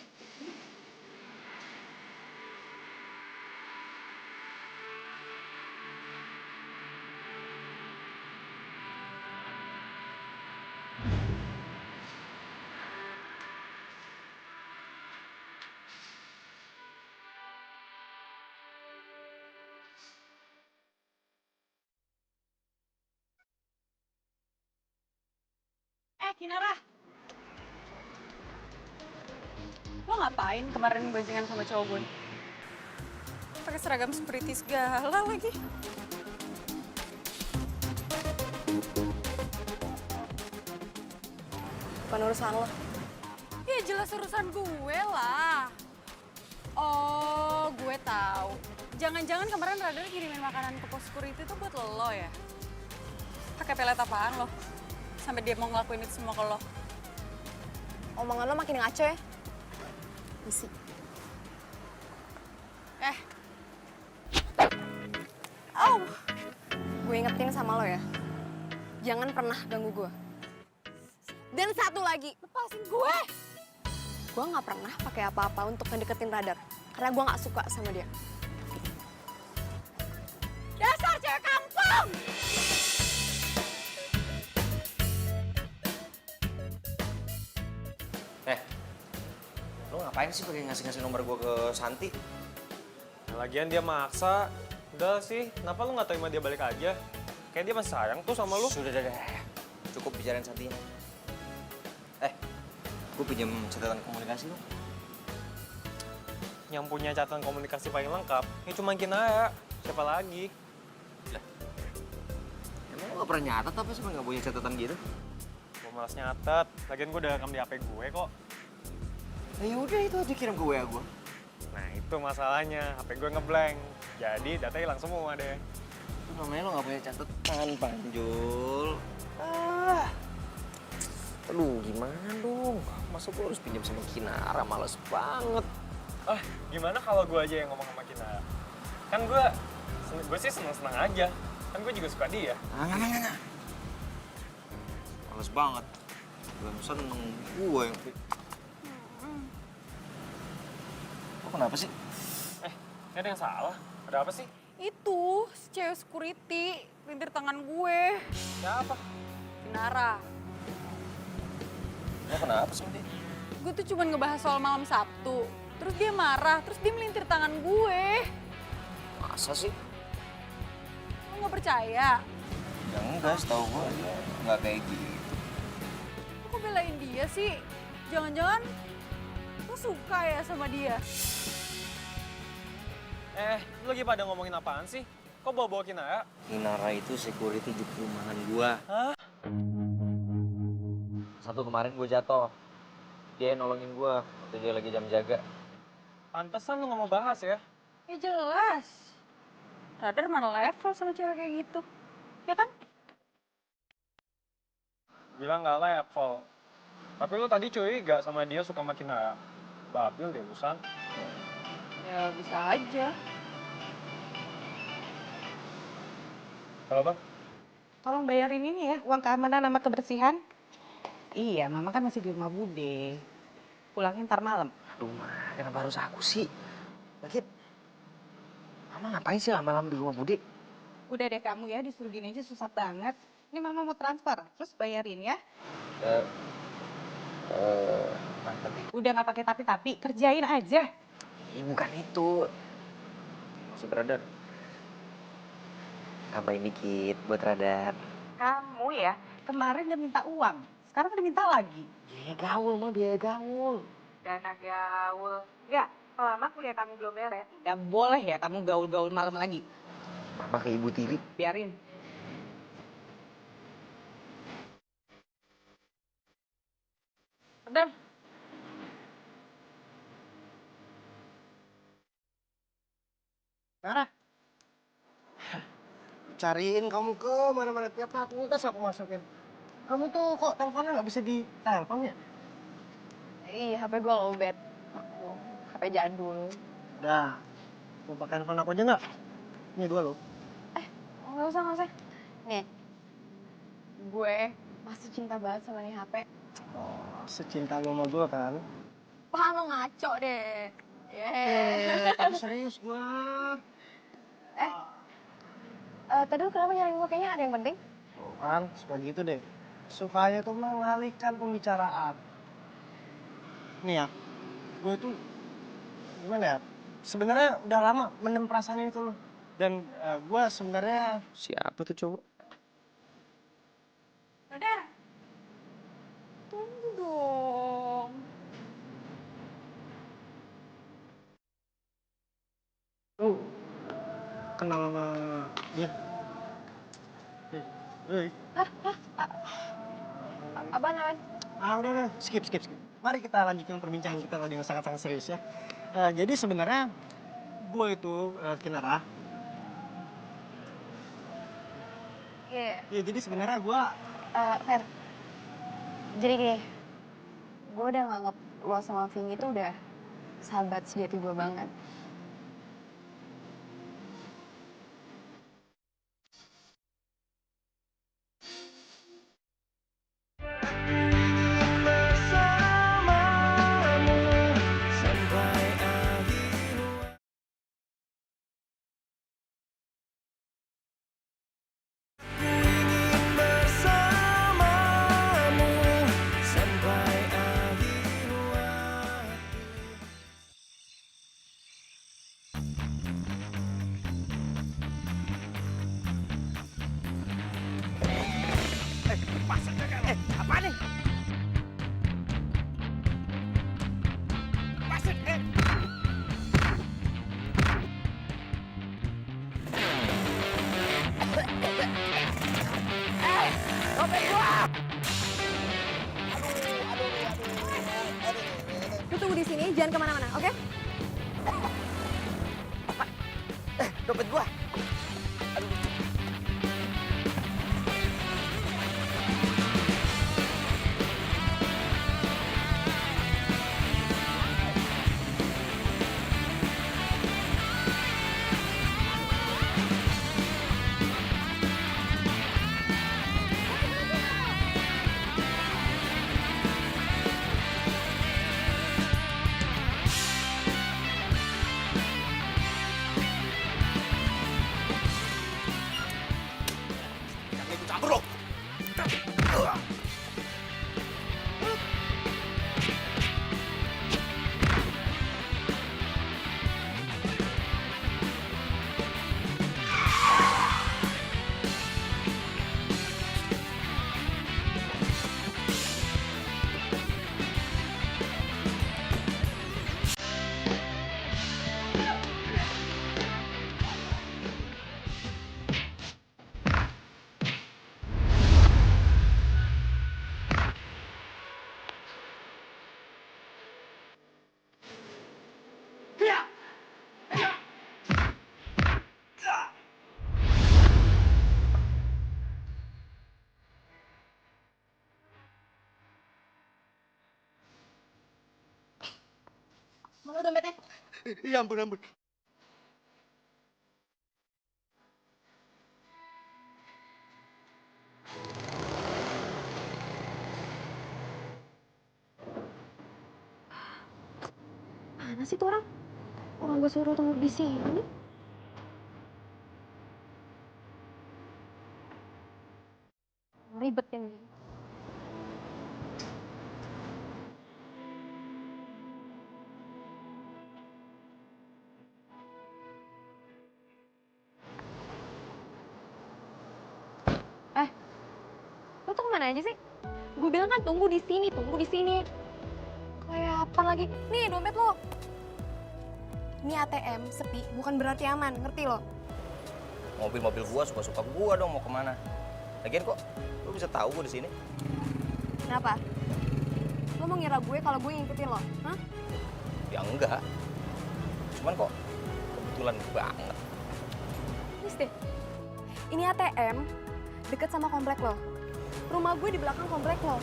Kinara. Lo ngapain kemarin boncengan sama cowok gue? Pakai seragam security segala lagi. Bukan urusan lo. Ya jelas urusan gue lah. Oh, gue tahu. Jangan-jangan kemarin Radar kirimin makanan ke pos security itu buat lo ya? Pakai pelet apaan lo? Sampai dia mau ngelakuin itu semua ke lo. Omongan lo makin ngaco ya. Isi. Gue ingetin sama lo ya. Jangan pernah ganggu gue. Dan satu lagi. Lepasin gue. Gue gak pernah pakai apa-apa untuk ngedeketin Radar. Karena gue gak suka sama dia. Dasar cewek kampung! Lo ngapain sih pakai ngasih nomor gue ke Santi? Lagian dia maksa. Udah sih, kenapa lu nggak terima dia balik aja? Kayak dia masih sayang tuh sama lu. Sudah. Cukup bicarain Santi. Gue pinjam catatan komunikasi lo. Yang punya catatan komunikasi paling lengkap, ya cuma Kinara. Siapa lagi? Emang lo gak pernah nyatat apa sih nggak punya catatan gitu? Mau Gue malas nyatet. Lagian gue udah rekam di HP gue kok. Nah, ya udah itu aja kirim ke WA gue. Nah itu masalahnya, HP gue ngeblank. Jadi data hilang semua deh. Itu namanya lo gak punya catatan, Panjul. Aduh, gimana dong? Masa gue harus pinjam sama Kinara? Males banget. Gimana kalau gue aja yang ngomong sama Kinara? Kan gue sih seneng-seneng aja. Kan gue juga suka dia. Nah. Males banget. Belum seneng gue yang... Lo kenapa sih? Gak ada yang salah. Ada apa sih? Itu, si cewek security, lintir tangan gue. Siapa? Kinara. Lo kenapa sih, Mati? Gue tuh cuma ngebahas soal malam Sabtu. Terus dia marah, terus dia melintir tangan gue. Masa sih? Lo gak percaya? Ya enggak, setahu gue nggak kayak gitu. Lo kok belain dia sih? Jangan-jangan lo suka ya sama dia? Lu lagi pada ngomongin apaan sih? Kok bawa-bawa Kinara? Kinara itu security di perumahan gua. Hah? Satu kemarin gue jatuh. Dia nolongin gua waktu dia lagi jam jaga. Pantesan lu gak mau bahas ya? Ya jelas. Radar mana level sama cewek kayak gitu. Ya kan? Bilang gak level. Tapi lu tadi curiga sama dia suka sama Kinara. Babil deh, urusan. Ya bisa aja. Kalau bang? Tolong bayarin ini ya, uang keamanan sama kebersihan. Iya, Mama kan masih di rumah Bude. Pulangin ntar malam. Aduh, Ma, kenapa harus aku sih? Lagi, Mama ngapain sih lama-lama di rumah Budi? Udah deh kamu ya, disuruh gini aja susah banget. Ini Mama mau transfer, terus bayarin ya. Udah nggak pakai tapi-tapi, kerjain aja. Bukan itu. Maksud Radar. Tambahin dikit buat Radar. Kamu ya, kemarin udah minta uang, sekarang udah minta lagi. Biaya gaul, Ma, biaya gaul. Dana gaul. Ya, selama kuliah kamu belum beres, nggak boleh ya kamu gaul-gaul malam lagi. Mama ke Ibu Tiri. Biarin. Radar. Nara. Cariin kamu ke mana-mana tiap fakultas aku masukin. Kamu tuh kok teleponnya nggak bisa ditelepon ya? Iya, HP gue lowbat. HP jadul. Udah, mau pakai handphone aku aja nggak? Ini dua loh. Nggak usah. Nih, gue masih cinta banget sama nih HP. Oh, secinta lo sama gue kan? Wah, lo ngaco deh. Tapi serius gue. Tadi lu kenapa nyariin gue? Kayaknya ada yang penting. Kan, suka gitu deh. Sukanya tuh mengalihkan pembicaraan. Nih ya, gue tuh gimana ya? Sebenarnya udah lama mendem perasaan itu loh. Dan gue sebenarnya Siapa tuh cowok? Radar. Tunggu dong. tuh kenal sama dia. Hei. Apaan? Udah, skip. Mari kita lanjutkan perbincangan kita tadi yang sangat-sangat serius ya. Jadi sebenarnya gue itu Kinara. Iya. Ya, jadi sebenarnya gue Fer. Jadi gini, gue udah nganggep lo sama Ving itu udah sahabat sejati gue banget. tunggu di sini, jangan kemana-mana, oke? Dompet gua. Jangan ikut campur lo. Mana dompetnya? Ya ampun, ampun. Mana sih tuh orang? Orang gue suruh tunggu di sini. Ribet yang ini. Lo tuh kemana aja sih? Gue bilang kan tunggu di sini, tunggu di sini. Kayak apa lagi? Nih dompet lo. Ini ATM sepi, bukan berarti aman, ngerti lo? Mobil-mobil gua suka-suka gua dong mau kemana. Lagian kok lu bisa tahu gua di sini? Kenapa? Lo mau ngira gue kalau gue ngikutin lo? Hah? Ya enggak. Cuman kok kebetulan banget. Nis deh. Ini ATM deket sama komplek lo. Rumah gue di belakang komplek lo.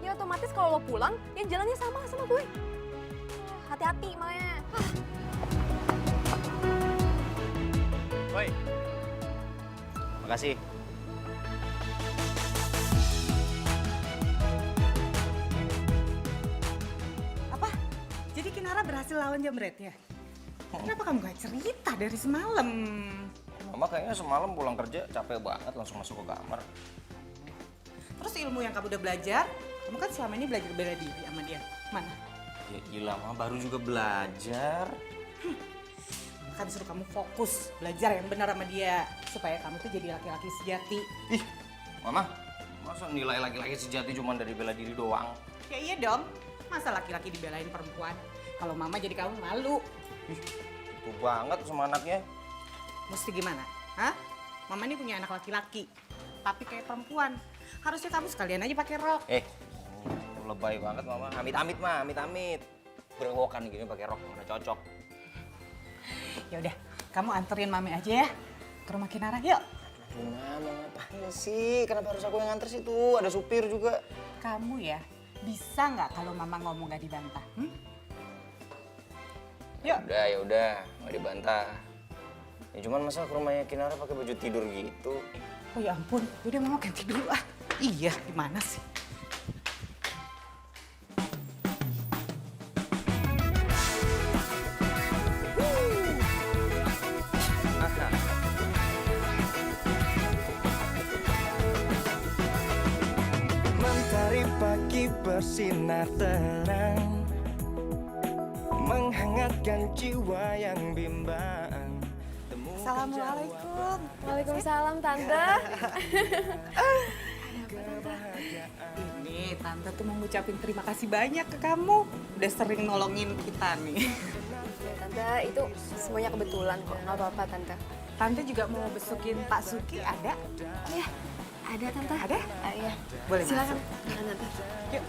Ya otomatis kalau lo pulang, ya jalannya sama gue. Hati-hati makanya. Woi. Makasih. Apa? Jadi Kinara berhasil lawan jambretnya? Kenapa kamu gak cerita dari semalam? Mama kayaknya semalam pulang kerja capek banget langsung masuk ke kamar. Terus ilmu yang kamu udah belajar, kamu kan selama ini belajar bela diri sama dia. Mana? Ya gila, Mama baru juga belajar. Kan disuruh kamu fokus belajar yang benar sama dia supaya kamu tuh jadi laki-laki sejati. Ih, Mama, masa nilai laki-laki sejati cuma dari bela diri doang? Ya iya dong, masa laki-laki dibelain perempuan? Kalau mama jadi kamu malu. Ih, itu banget sama anaknya. Mesti gimana? Hah? Mama ini punya anak laki-laki, tapi kayak perempuan. Harusnya kamu sekalian aja pakai rok. Lebay banget Mama. Amit-amit mah, amit-amit. Berewokan gini pakai rok mana cocok. Ya udah, kamu anterin mami aja ya ke rumah Kinara, yuk. Aduh, mau ngapain sih? Kenapa harus aku yang nganter sih tuh? Ada supir juga. Kamu ya, bisa nggak kalau mama ngomong nggak dibantah? Yuk. Ya udah, nggak dibantah. Ya cuman masa ke rumahnya Kinara pakai baju tidur gitu? Oh ya ampun, udah mama ganti dulu ah. Iya, gimana sih? Mentari pagi bersinar terang, menghangatkan jiwa yang bimbang. Assalamualaikum. Waalaikumsalam Tante. Ini Tante tuh mau ngucapin terima kasih banyak ke kamu. Udah sering nolongin kita nih. Ya, Tante, itu semuanya kebetulan kok, nggak apa-apa Tante. Tante juga mau besukin Pak Suki, ada? Iya, Ada tante. Ada? Iya. Boleh Silakan. masuk. Silakan tante. Yuk.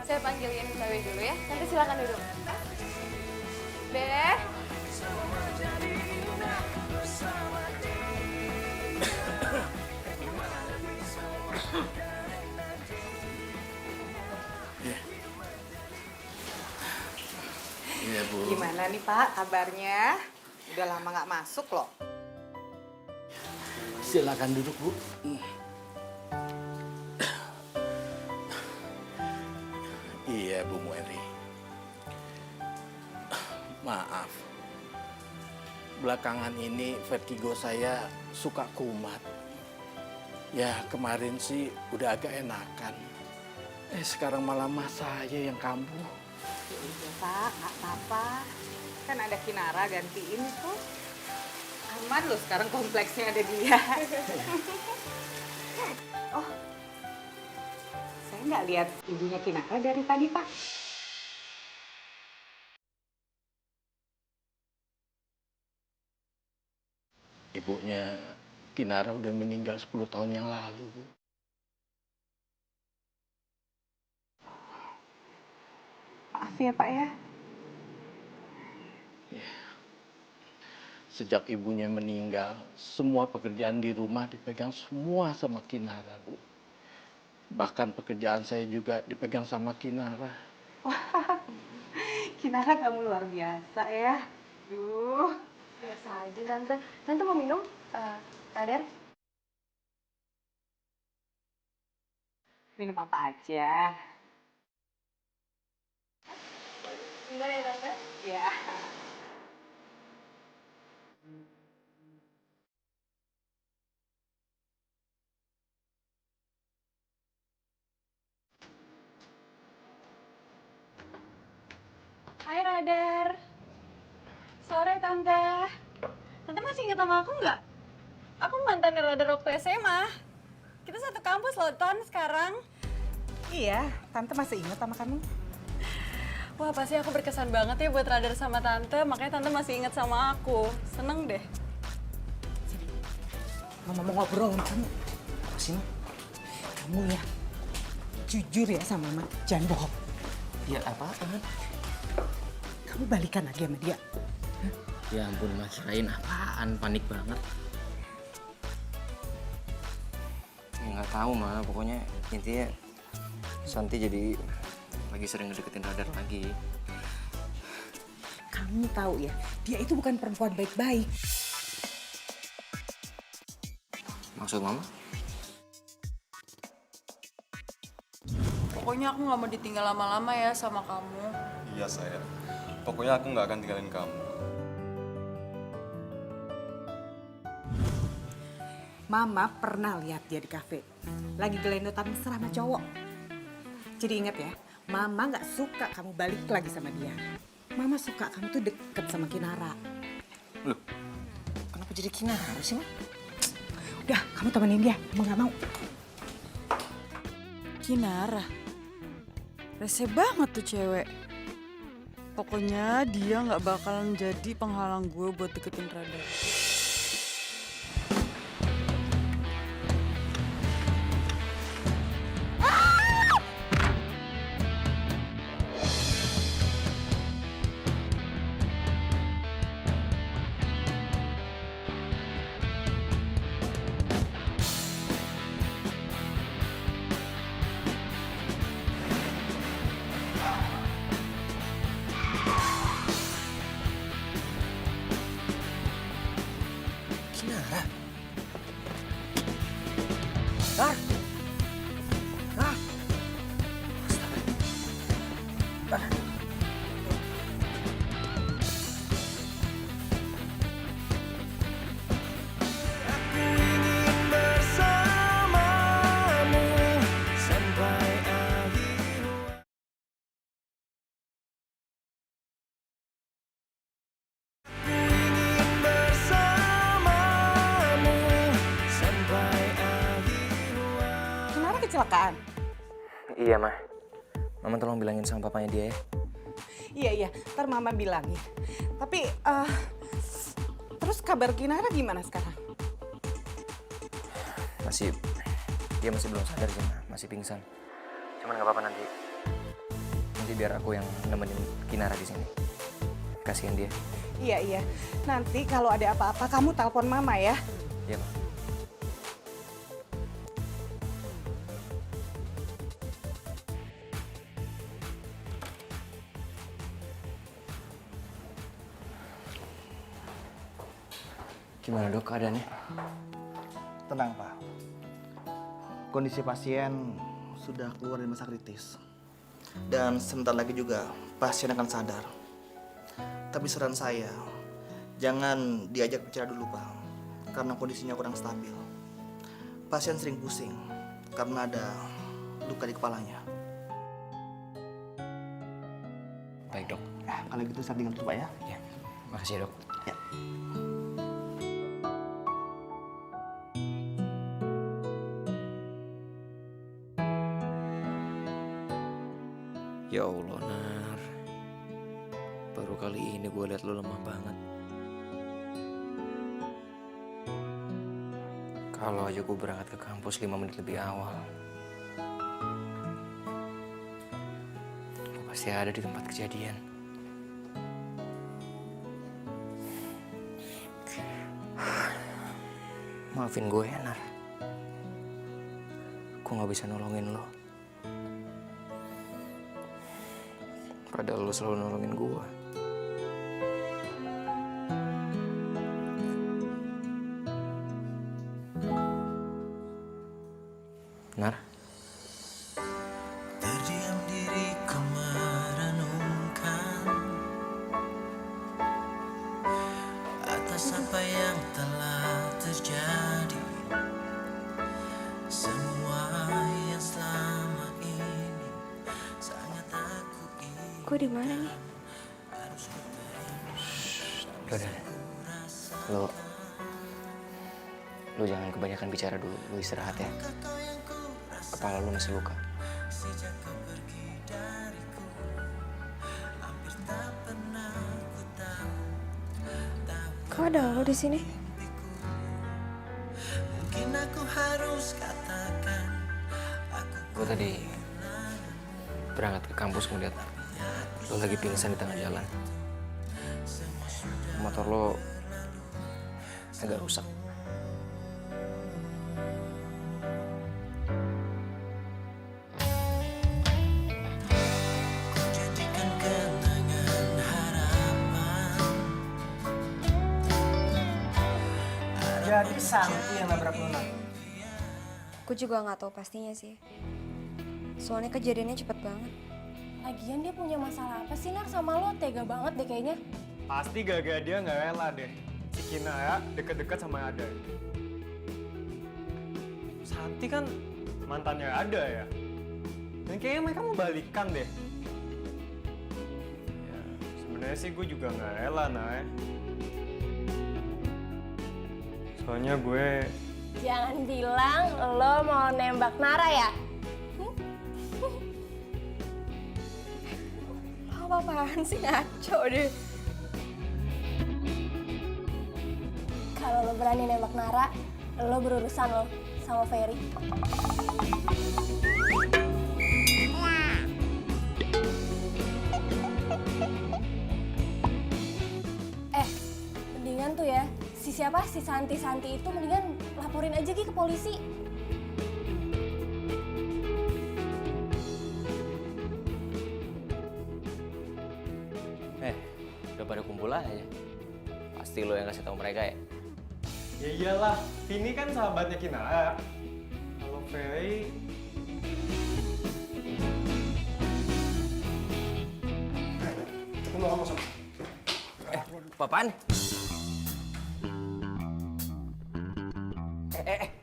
Saya panggilin Mbak Wei dulu ya. Tante silakan duduk. Be. Iya, Bu. Gimana nih Pak kabarnya? Udah lama nggak masuk loh. Silakan duduk, Bu. Iya, Bu Mueri. Maaf. Belakangan ini vertigo saya suka kumat. Ya, kemarin sih udah agak enakan. Sekarang malah mas saya yang kambuh. Udah Pak, nggak apa-apa. Kan ada Kinara gantiin tuh. Aman loh sekarang kompleksnya ada dia. Oh, saya nggak lihat ibunya Kinara dari tadi Pak. Ibunya Kinara udah meninggal 10 tahun yang lalu, Bu. Maaf ya Pak ya. Sejak ibunya meninggal, semua pekerjaan di rumah dipegang semua sama Kinara, Bu. Bahkan pekerjaan saya juga dipegang sama Kinara. Wah, Kinara kamu luar biasa ya. Duh. Biasa aja tante. Tante mau minum? Radar? Minum apa aja? Bentar ya tante. Ya. Hai Radar. Sore Tante. Tante masih ingat sama aku nggak? Aku mantan Radar waktu SMA. Kita satu kampus loh, Ton, sekarang. Iya, Tante masih ingat sama kamu. Wah, pasti aku berkesan banget ya buat Radar sama Tante, makanya Tante masih ingat sama aku. Seneng deh. Mama mau ngobrol sama kamu. Apa sih, Ma? Kamu ya, jujur ya sama Mama, jangan bohong. Ya apaan? Kamu balikan lagi sama dia. Ya ampun, Ma, kirain apaan, panik banget. Ya nggak tahu, Ma, pokoknya intinya Santi jadi lagi sering ngedeketin Radar lagi. Kamu tahu ya, dia itu bukan perempuan baik-baik. Maksud Mama? Pokoknya aku nggak mau ditinggal lama-lama ya sama kamu. Iya sayang, pokoknya aku nggak akan tinggalin kamu. Mama pernah lihat dia di kafe, lagi gelendotan mesra sama cowok. Jadi ingat ya, Mama nggak suka kamu balik lagi sama dia. Mama suka kamu tuh deket sama Kinara. Loh, kenapa jadi Kinara sih, Ma? Udah, kamu temenin dia, Mama nggak mau. Kinara. Rese banget tuh cewek. Pokoknya dia nggak bakalan jadi penghalang gue buat deketin Radar. Kinara? Dar! Dar! Aku ingin bersamamu sampai akhir Aku ingin bersamamu sampai akhir Kinara kecelakaan? Iya, Ma. Mama tolong bilangin sama papanya dia ya. Iya, ntar Mama bilangin. Tapi, terus kabar Kinara gimana sekarang? dia masih belum sadar sih, masih pingsan. Cuman nggak apa-apa nanti biar aku yang nemenin Kinara di sini. Kasihan dia. Iya. Nanti kalau ada apa-apa kamu telepon Mama ya. Iya, Ma. Gimana dok keadaannya? Tenang Pak, kondisi pasien sudah keluar dari masa kritis. Dan sebentar lagi juga pasien akan sadar. Tapi saran saya, jangan diajak bicara dulu Pak, karena kondisinya kurang stabil. Pasien sering pusing karena ada luka di kepalanya. Baik dok. Kalau gitu saya tinggal dulu Pak ya. Ya, makasih ya dok. Ya. Ya Allah, Nar. Baru kali ini gue liat lo lemah banget. Kalau aja gue berangkat ke kampus 5 menit lebih awal, gue pasti ada di tempat kejadian. Maafin gue ya, Nar. Gue gak bisa nolongin lo. Padahal lo selalu nolongin gue. Nar? Terdiam diriku merenungkan atas apa yang telah terjadi. Semua yang selama ini sangat aku ingin. Gue di mana nih? Udah. Lo jangan kebanyakan bicara dulu. Lo istirahat ya. Kepala lu masih luka. Kok ada lo di sini? Gue tadi berangkat ke kampus ngeliat lo lagi pingsan di tengah jalan. Motor lo agak rusak. Jadi Santi yang nabrak Luna. Gue juga nggak tahu pastinya sih. Soalnya kejadiannya cepet banget. Lagian dia punya masalah apa sih, Nar, sama lo? Tega banget deh kayaknya. Pasti gara-gara dia nggak rela deh. Si Kinara deket-deket sama Ada. Santi kan mantannya Ada ya. Dan kayaknya mereka mau balikan deh. Ya, sebenarnya sih gue juga nggak rela, Nay. Soalnya gue... Jangan bilang lo mau nembak Nara ya? Apa-apaan sih, ngaco deh. Kalau lo berani nembak Nara, lo berurusan lo sama Ferry. Mendingan tuh ya, si Santi itu mendingan laporin aja ke polisi. Udah pada kumpul aja. Pasti lo yang kasih tahu mereka ya? Ya iyalah, Vini kan sahabatnya Kinara. Kalau Ferry... Ketemu kamu sama. Apaan?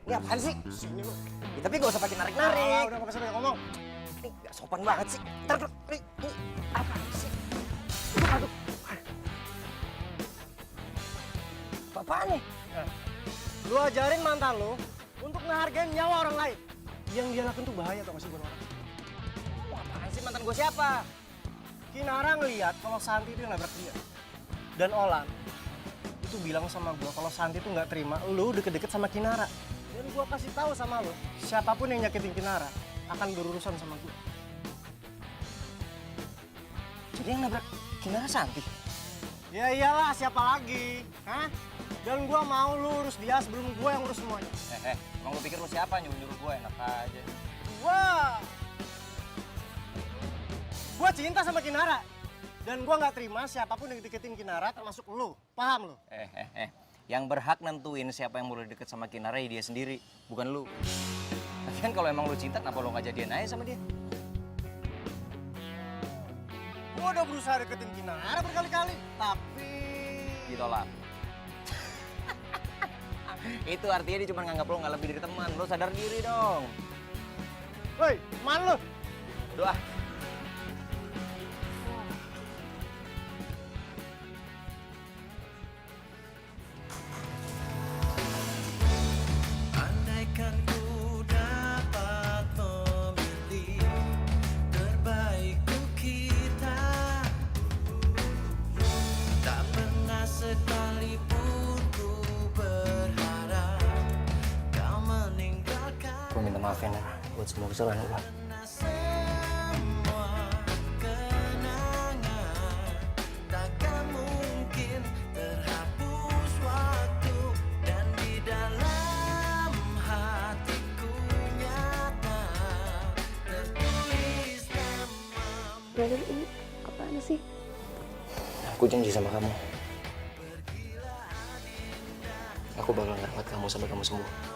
Ini apaan sih? Sini lu. Ya, tapi gak usah pakai narik-narik. Udah gak usah ngomong. Ini gak sopan banget sih. Ntar dulu, ini apaan sih? Aduh. Apaan nih? Lu ajarin mantan lu untuk ngehargain nyawa orang lain. Yang dia lakuin tuh bahaya tau gak sih buat orang. Wah, apaan sih mantan gue siapa? Kinara ngeliat kalau Santi itu yang nabrak dia. Dan Olan itu bilang sama gue kalau Santi itu nggak terima lu deket-deket sama Kinara. Dan gue kasih tahu sama lo, siapapun yang nyakitin Kinara akan berurusan sama gue. Jadi yang nabrak Kinara Santi? Ya iyalah, siapa lagi? Hah? Dan gue mau lu urus dia sebelum gue yang urus semuanya. Emang lu pikir lu siapa nyuruh-nyuruh gue? Enak aja. Gue cinta sama Kinara. Dan gue nggak terima siapapun yang deketin Kinara, termasuk lu. Paham lu? Yang berhak nentuin siapa yang boleh deket sama Kinara ya dia sendiri, bukan lu. Lagian kalau emang lu cinta, kenapa lu nggak jadian aja sama dia? Gue udah berusaha deketin Kinara berkali-kali, tapi... Ditolak. Itu artinya dia cuma nganggap lo nggak lebih dari teman. Lo sadar diri dong. Woi, teman lu? Doa. Andaikan ku dapat memilih terbaik untuk kita, tak pernah sekalipun ku berharap kau meninggalkan. Gue minta maaf ya, Nara, buat semua kesalahan gue. Semua kenangan takkan mungkin terhapus waktu, dan di dalam hatiku nyata tertulis namamu. Brother, ini apaan sih? Aku janji sama kamu. Aku bakal ngerawat kamu sampai kamu sembuh.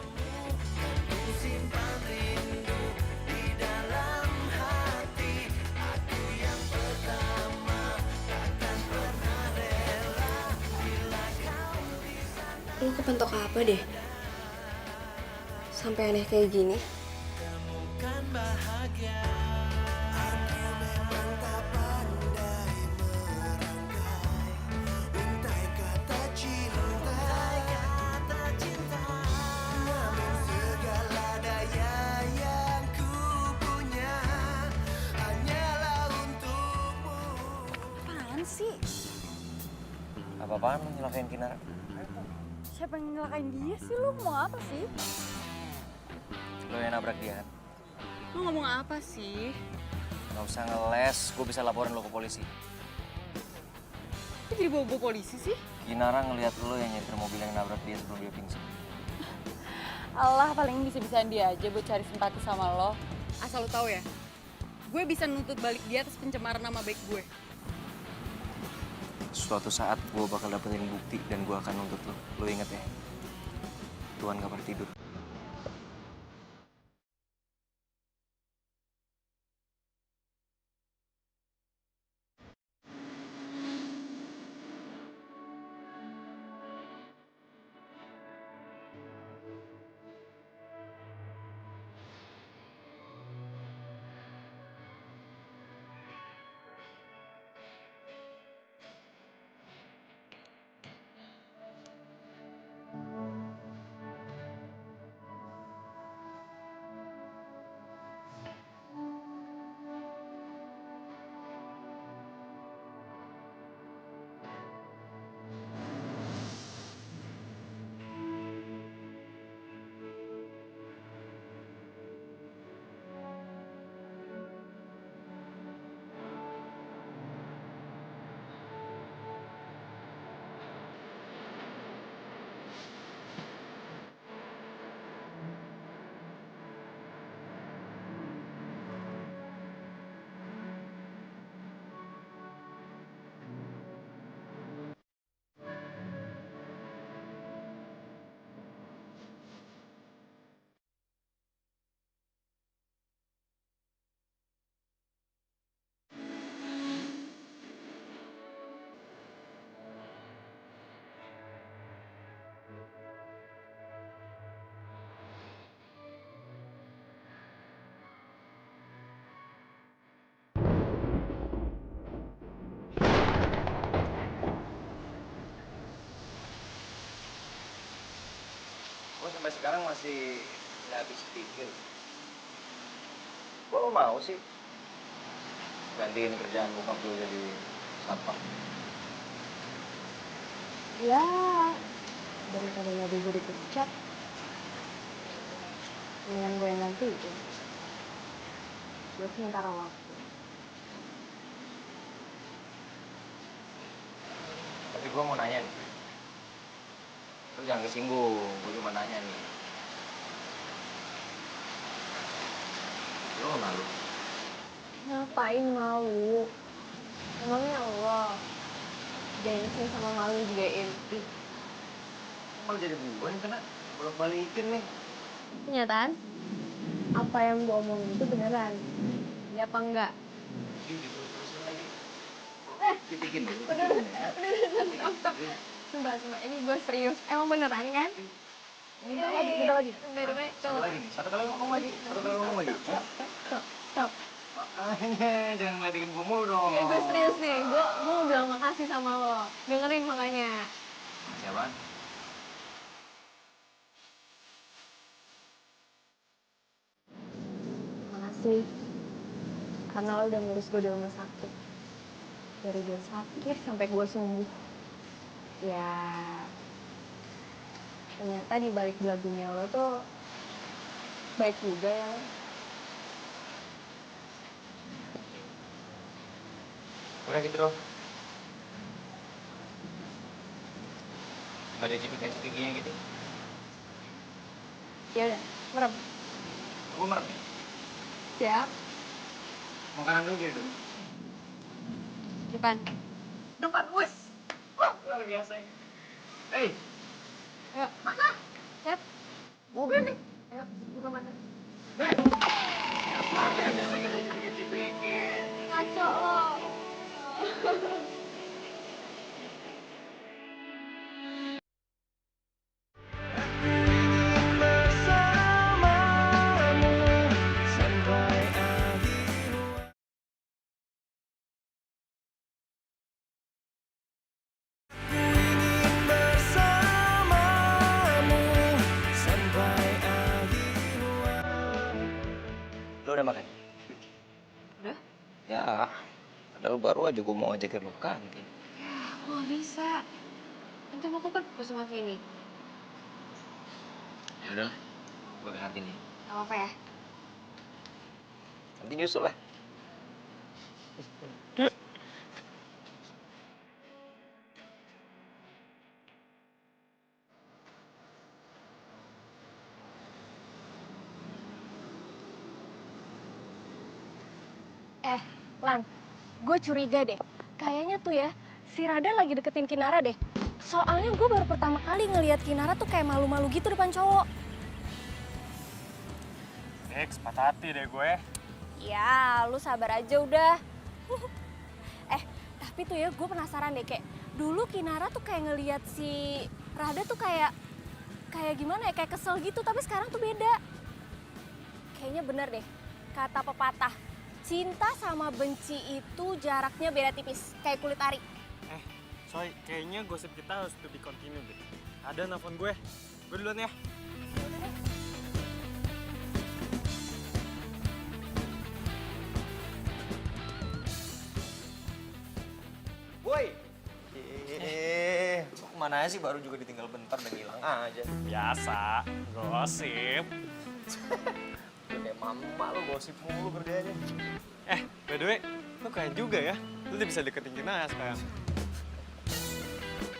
Lu kepentok apa deh? Sampai aneh kayak gini. Temukan bahagia. Aku memang tak pandai merangkai untai kata cinta, namun segala daya yang ku punya hanyalah untukmu. Apaan sih? Apa-apaan lo nyelakain Kinara? Siapa yang nyelakain dia sih? Lu mau apa sih? Lo yang nabrak dia kan? Lu ngomong apa sih? Gak usah ngeles, gue bisa laporin lo ke polisi. Kok jadi bawa-bawa polisi sih? Kinara ngelihat lo yang nyetir mobil yang nabrak dia sebelum dia pingsan. Allah, paling bisa-bisaan dia aja buat cari simpati sama lo. Asal lo tahu ya, gue bisa nuntut balik dia atas pencemaran nama baik gue. Suatu saat gue bakal dapetin bukti dan gue akan nuntut lo. Lo inget ya? Tuhan gak pernah tidur. Gue sampai sekarang masih nggak habis pikir. Kok lo mau sih gantiin kerjaan bokap lo jadi satpam? Ya, daripada nggak gue dipecat. Mendingan gue yang nanti itu. Gue sementara waktu. Tapi gue mau nanya nih. Lu jangan kesinggung, gue cuma nanya nih. Lu malu? Ngapain malu? Emangnya Allah. Gengsi sama malu juga inti. Malu jadi gue nih kena bolak-balikin nih. Kenyataan? Apa yang gue omongin itu beneran? Ya apa enggak? Terusin lagi. Titikin dulu. Stop. Sumpah. Ini gue serius. Emang beneran kan? Minta lagi. Satu lagi nih. Satu kali ngomong lagi. Stop. Makanya jangan ngeliatin gue mulu dong. Gue serius nih. Gue mau bilang makasih sama lo. Dengerin makanya. Siapa? Makasih. Karena lo udah ngurus gue di rumah sakit. Dari gue sakit sampai gue sembuh. Ya, ternyata di balik belagunya lo tuh baik juga ya. Udah gitu dong. Gak ada cipika-cipikinya gitu. Ya udah, merem. Gue merem ya? Siap. Makanan dulu gitu. Depan. Depan, wes. Wah, luar biasa ya. Hei. Ayo. Mana? Siap. Mobil nih. Ayo, buka mata. Ngaco lo. Lo udah makan? Udah? Ya. Padahal baru aja gue mau ajakin lo ke kantin. Oh, bisa. Nanti mau ke perpus sama Vini. Ya udah, gue ke kantin nih. Gak apa-apa ya? Nanti nyusul lah. Lan, gue curiga deh. Kayaknya tuh ya, si Rada lagi deketin Kinara deh. Soalnya gue baru pertama kali ngelihat Kinara tuh kayak malu-malu gitu depan cowok. Next, patah hati deh gue. Ya, lu sabar aja udah. Tapi tuh ya gue penasaran deh, kayak dulu Kinara tuh kayak ngelihat si Rada tuh kayak gimana ya, kayak kesel gitu, tapi sekarang tuh beda. Kayaknya bener deh, kata pepatah, cinta sama benci itu jaraknya beda tipis, kayak kulit ari. Soy, kayaknya gosip kita harus to be continue deh. Ada nelfon gue duluan ya. Woi. Kok kemana aja sih, baru juga ditinggal bentar udah ngilang aja. Biasa, gosip. Udah kayak mama lo gosip mulu kerjanya. By the way, lu keren juga ya. Lu udah bisa deketin Kinara sekarang.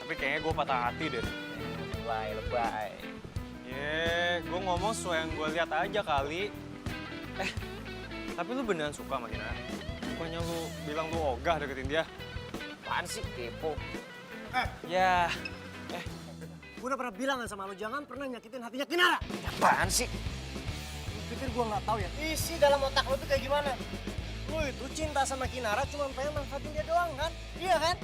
Tapi kayaknya gue patah hati deh. Lebay. Gue ngomong sesuai yang gue lihat aja kali. Tapi lu beneran suka sama Kinara? Bukannya lu bilang lu ogah deketin dia? Apaan sih, kepo? Ya, Gue udah pernah bilang kan sama lo, jangan pernah nyakitin hatinya Kinara. Apaan sih? Lu pikir gue nggak tahu ya? Isi dalam otak lo tuh kayak gimana? Lo itu cinta sama Kinara cuma pengen manfaatin dia doang kan? Iya kan?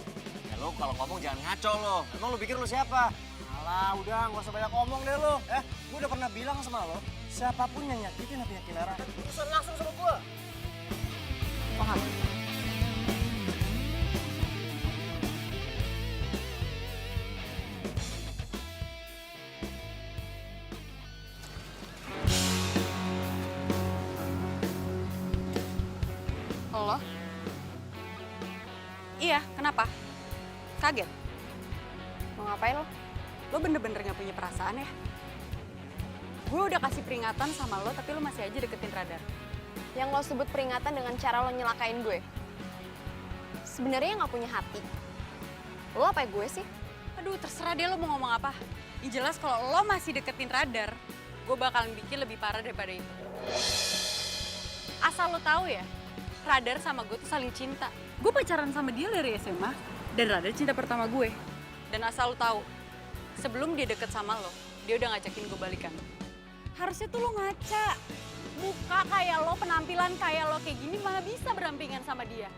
Ya lo kalau ngomong jangan ngaco lo. Emang lo pikir lo siapa? Alah, udah nggak usah banyak ngomong deh lo. Gue udah pernah bilang sama lo, siapapun yang nyakitin hatinya Kinara, urusan langsung sama gue. Paham? Lo? Iya, kenapa? Kaget? Mau ngapain lo? Lo bener-bener gak punya perasaan ya? Gue udah kasih peringatan sama lo, tapi lo masih aja deketin Radar. Yang lo sebut peringatan dengan cara lo nyelakain gue. Sebenarnya nggak punya hati. Lo apa gue sih? Aduh, terserah deh lo mau ngomong apa. Yang jelas kalau lo masih deketin Radar, gue bakalan bikin lebih parah daripada itu. Asal lo tahu ya, Radar sama gue tuh saling cinta. Gue pacaran sama dia dari SMA, dan Radar cinta pertama gue. Dan asal lo tahu, sebelum dia deket sama lo, dia udah ngajakin gue balikan. Harusnya tuh lo ngaca. Muka kayak lo, penampilan kayak lo kayak gini malah bisa berdampingan sama dia.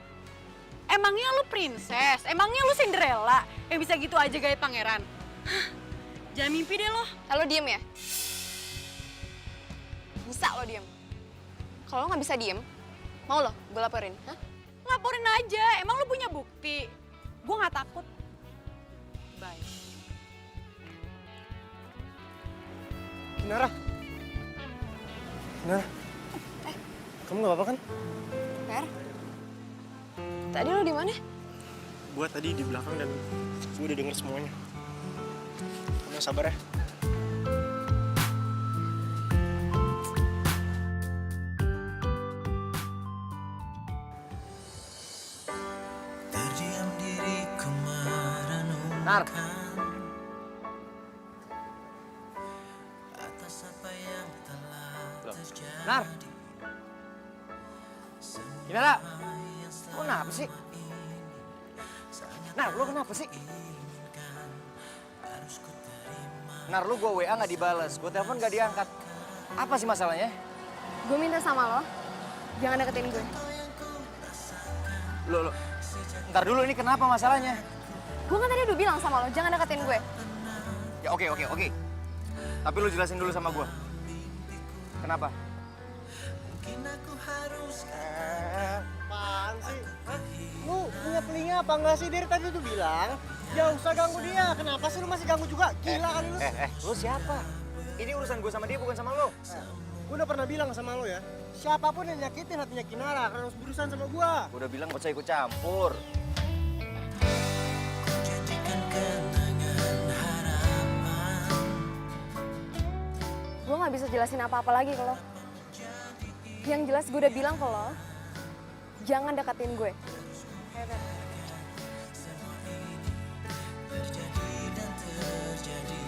Emangnya lo princess? Emangnya lo Cinderella yang bisa gitu aja gaya pangeran? Hah, jangan mimpi deh lo. Lo diem ya? Bisa lo diem. Kalau lo nggak bisa diem, mau lo gue laporin? Hah? Laporin aja, emang lo punya bukti? Gue nggak takut. Bye. Kinara. Kinara. Kamu nggak apa-apa kan? Per, tadi lo di mana? Gua tadi di belakang dan gue udah denger semuanya. Kamu sabar ya. Terdiam diriku Nar. merenungkan atas apa yang telah terjadi. Nar. Kinara. Lo kenapa sih? Nar, lo kenapa sih? Nar, lu gue WA nggak dibales, gue telepon nggak diangkat. Apa sih masalahnya? Gue minta sama lo, jangan deketin gue. Lo, ntar dulu ini kenapa masalahnya? Gue kan tadi udah bilang sama lo, jangan deketin gue. Ya oke. Tapi lu jelasin dulu sama gue. Kenapa? Apaan sih? Hah? Lu punya telinga apa enggak sih? Dari tadi tuh bilang, ya usah ganggu dia. Kenapa sih lu masih ganggu juga? Gila kali lu. Lu siapa? Ini urusan gue sama dia bukan sama lo. Gue udah pernah bilang sama lo ya, siapapun yang nyakitin hatinya Kinara harus berurusan sama gue. Gue udah bilang gak usah ikut campur. Jadikan kenangan harapan. Gue nggak bisa jelasin apa-apa lagi ke lo. Yang jelas gue udah bilang ke lo, jangan deketin gue. Terjadi dan terjadi.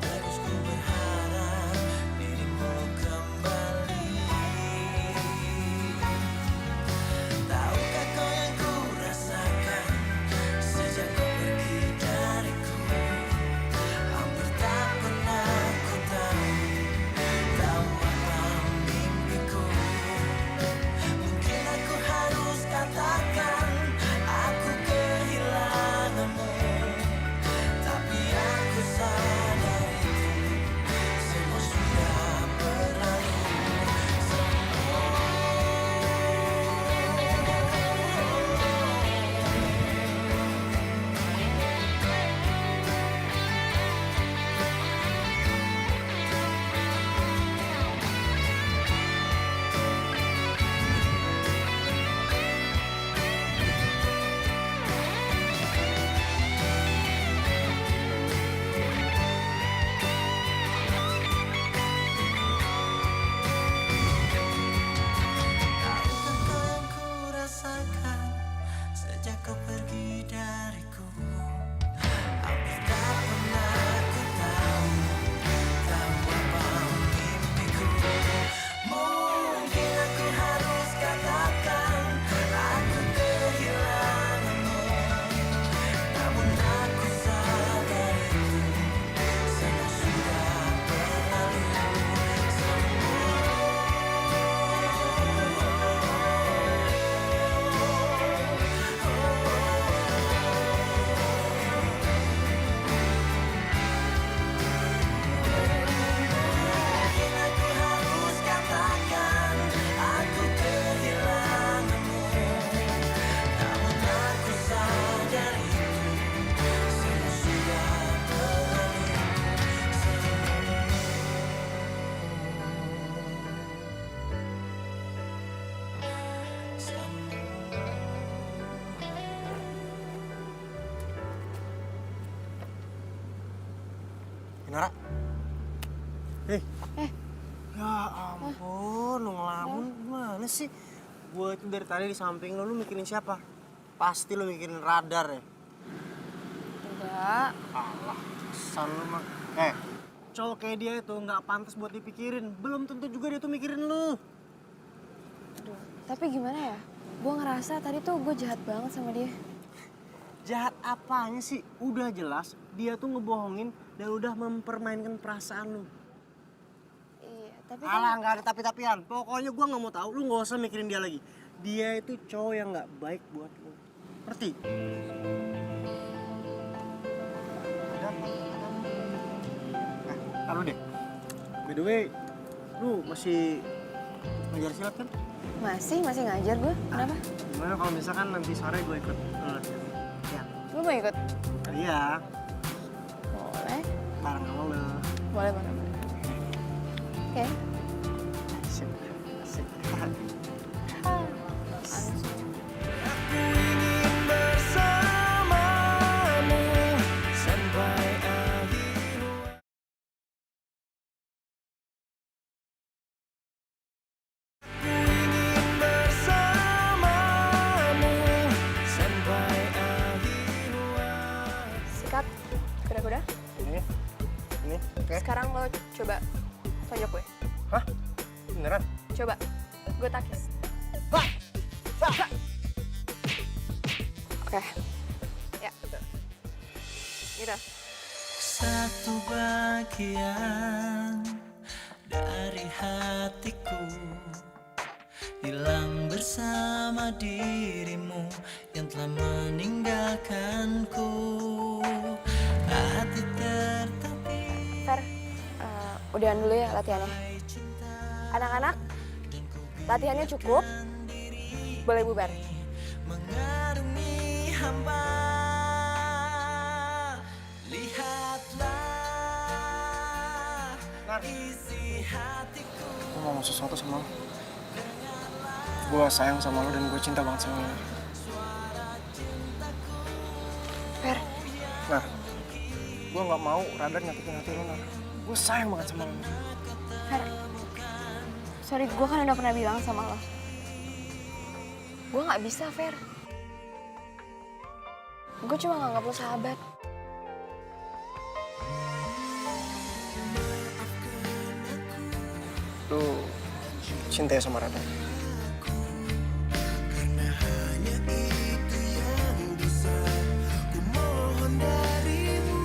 Terus ku berharap dirimu kembali. Tahukah kau yang ku rasakan sejak kau pergi dariku? Hampir tak pernah ku tahu apa mimpiku. Mungkin aku harus katakan aku kehilanganmu, tapi aku sadar itu semua sudah berlalu. Tahukah kau yang ku rasakan sejak kau pergi dariku? Hampir tak pernah ku tahu apa mimpiku. Mungkin aku harus katakan aku kehilanganmu, namun aku sadar itu semua sudah berlalu. Mungkin aku harus katakan aku kehilanganmu, namun aku sadar itu semua sudah berlalu. Kinara. Hei, ampun, lu ngelamun gimana sih? Gue itu dari tadi di samping lu mikirin siapa? Pasti lu mikirin radar ya? Enggak. Alah, kesan lu mah. Cowok kayak dia itu nggak pantas buat dipikirin. Belum tentu juga dia tuh mikirin lu. Aduh, tapi gimana ya? Gue ngerasa tadi tuh gue jahat banget sama dia. Jahat apanya sih? Udah jelas dia tuh ngebohongin dan udah mempermainkan perasaan lu. Iya, tapi Alah, nggak ada tapi-tapian. Pokoknya gua nggak mau tahu, lu nggak usah mikirin dia lagi. Dia itu cowok yang nggak baik buat lu. Ngerti? Ada apa? Taruh deh. By the way, lu masih ngajar silat kan? masih ngajar gue. Kenapa? Gimana kalau misalkan nanti sore gue ikut latihan? Ya. Lu mau ikut? Iya, Boleh. bareng sama lu. Boleh. Oke. Asik. Asik. Aku ingin bersamamu sampai akhir. Aku ingin bersamamu sampai akhir. Sikat. Kuda-kuda. Ini, oke. Sekarang lo coba tonjok gue. Hah? Beneran? Coba. Gue takis. Oke. Ya, betul. Gitu. Satu bagian dari hatiku hilang bersama dirimu yang telah meninggalkanku. Hati tertatih. Fer, udahan dulu ya latihannya. Anak-anak, latihannya cukup. Boleh bubar. Mengarungi hamba, lihatlah isi hatiku. Gue mau ngomong sesuatu sama lo. Gue sayang sama lo dan gue cinta banget sama lo. Fer, Nah, gue nggak mau radar nyakitin hati lo, Nar. Gue sayang banget sama lo. Fer. Sorry, gue kan udah pernah bilang sama lo. Gue gak bisa, Fer. Gue cuma nganggap lo sahabat. Lo cinta ya sama Radar? Karena hanya itu yang bisa ku mohon darimu.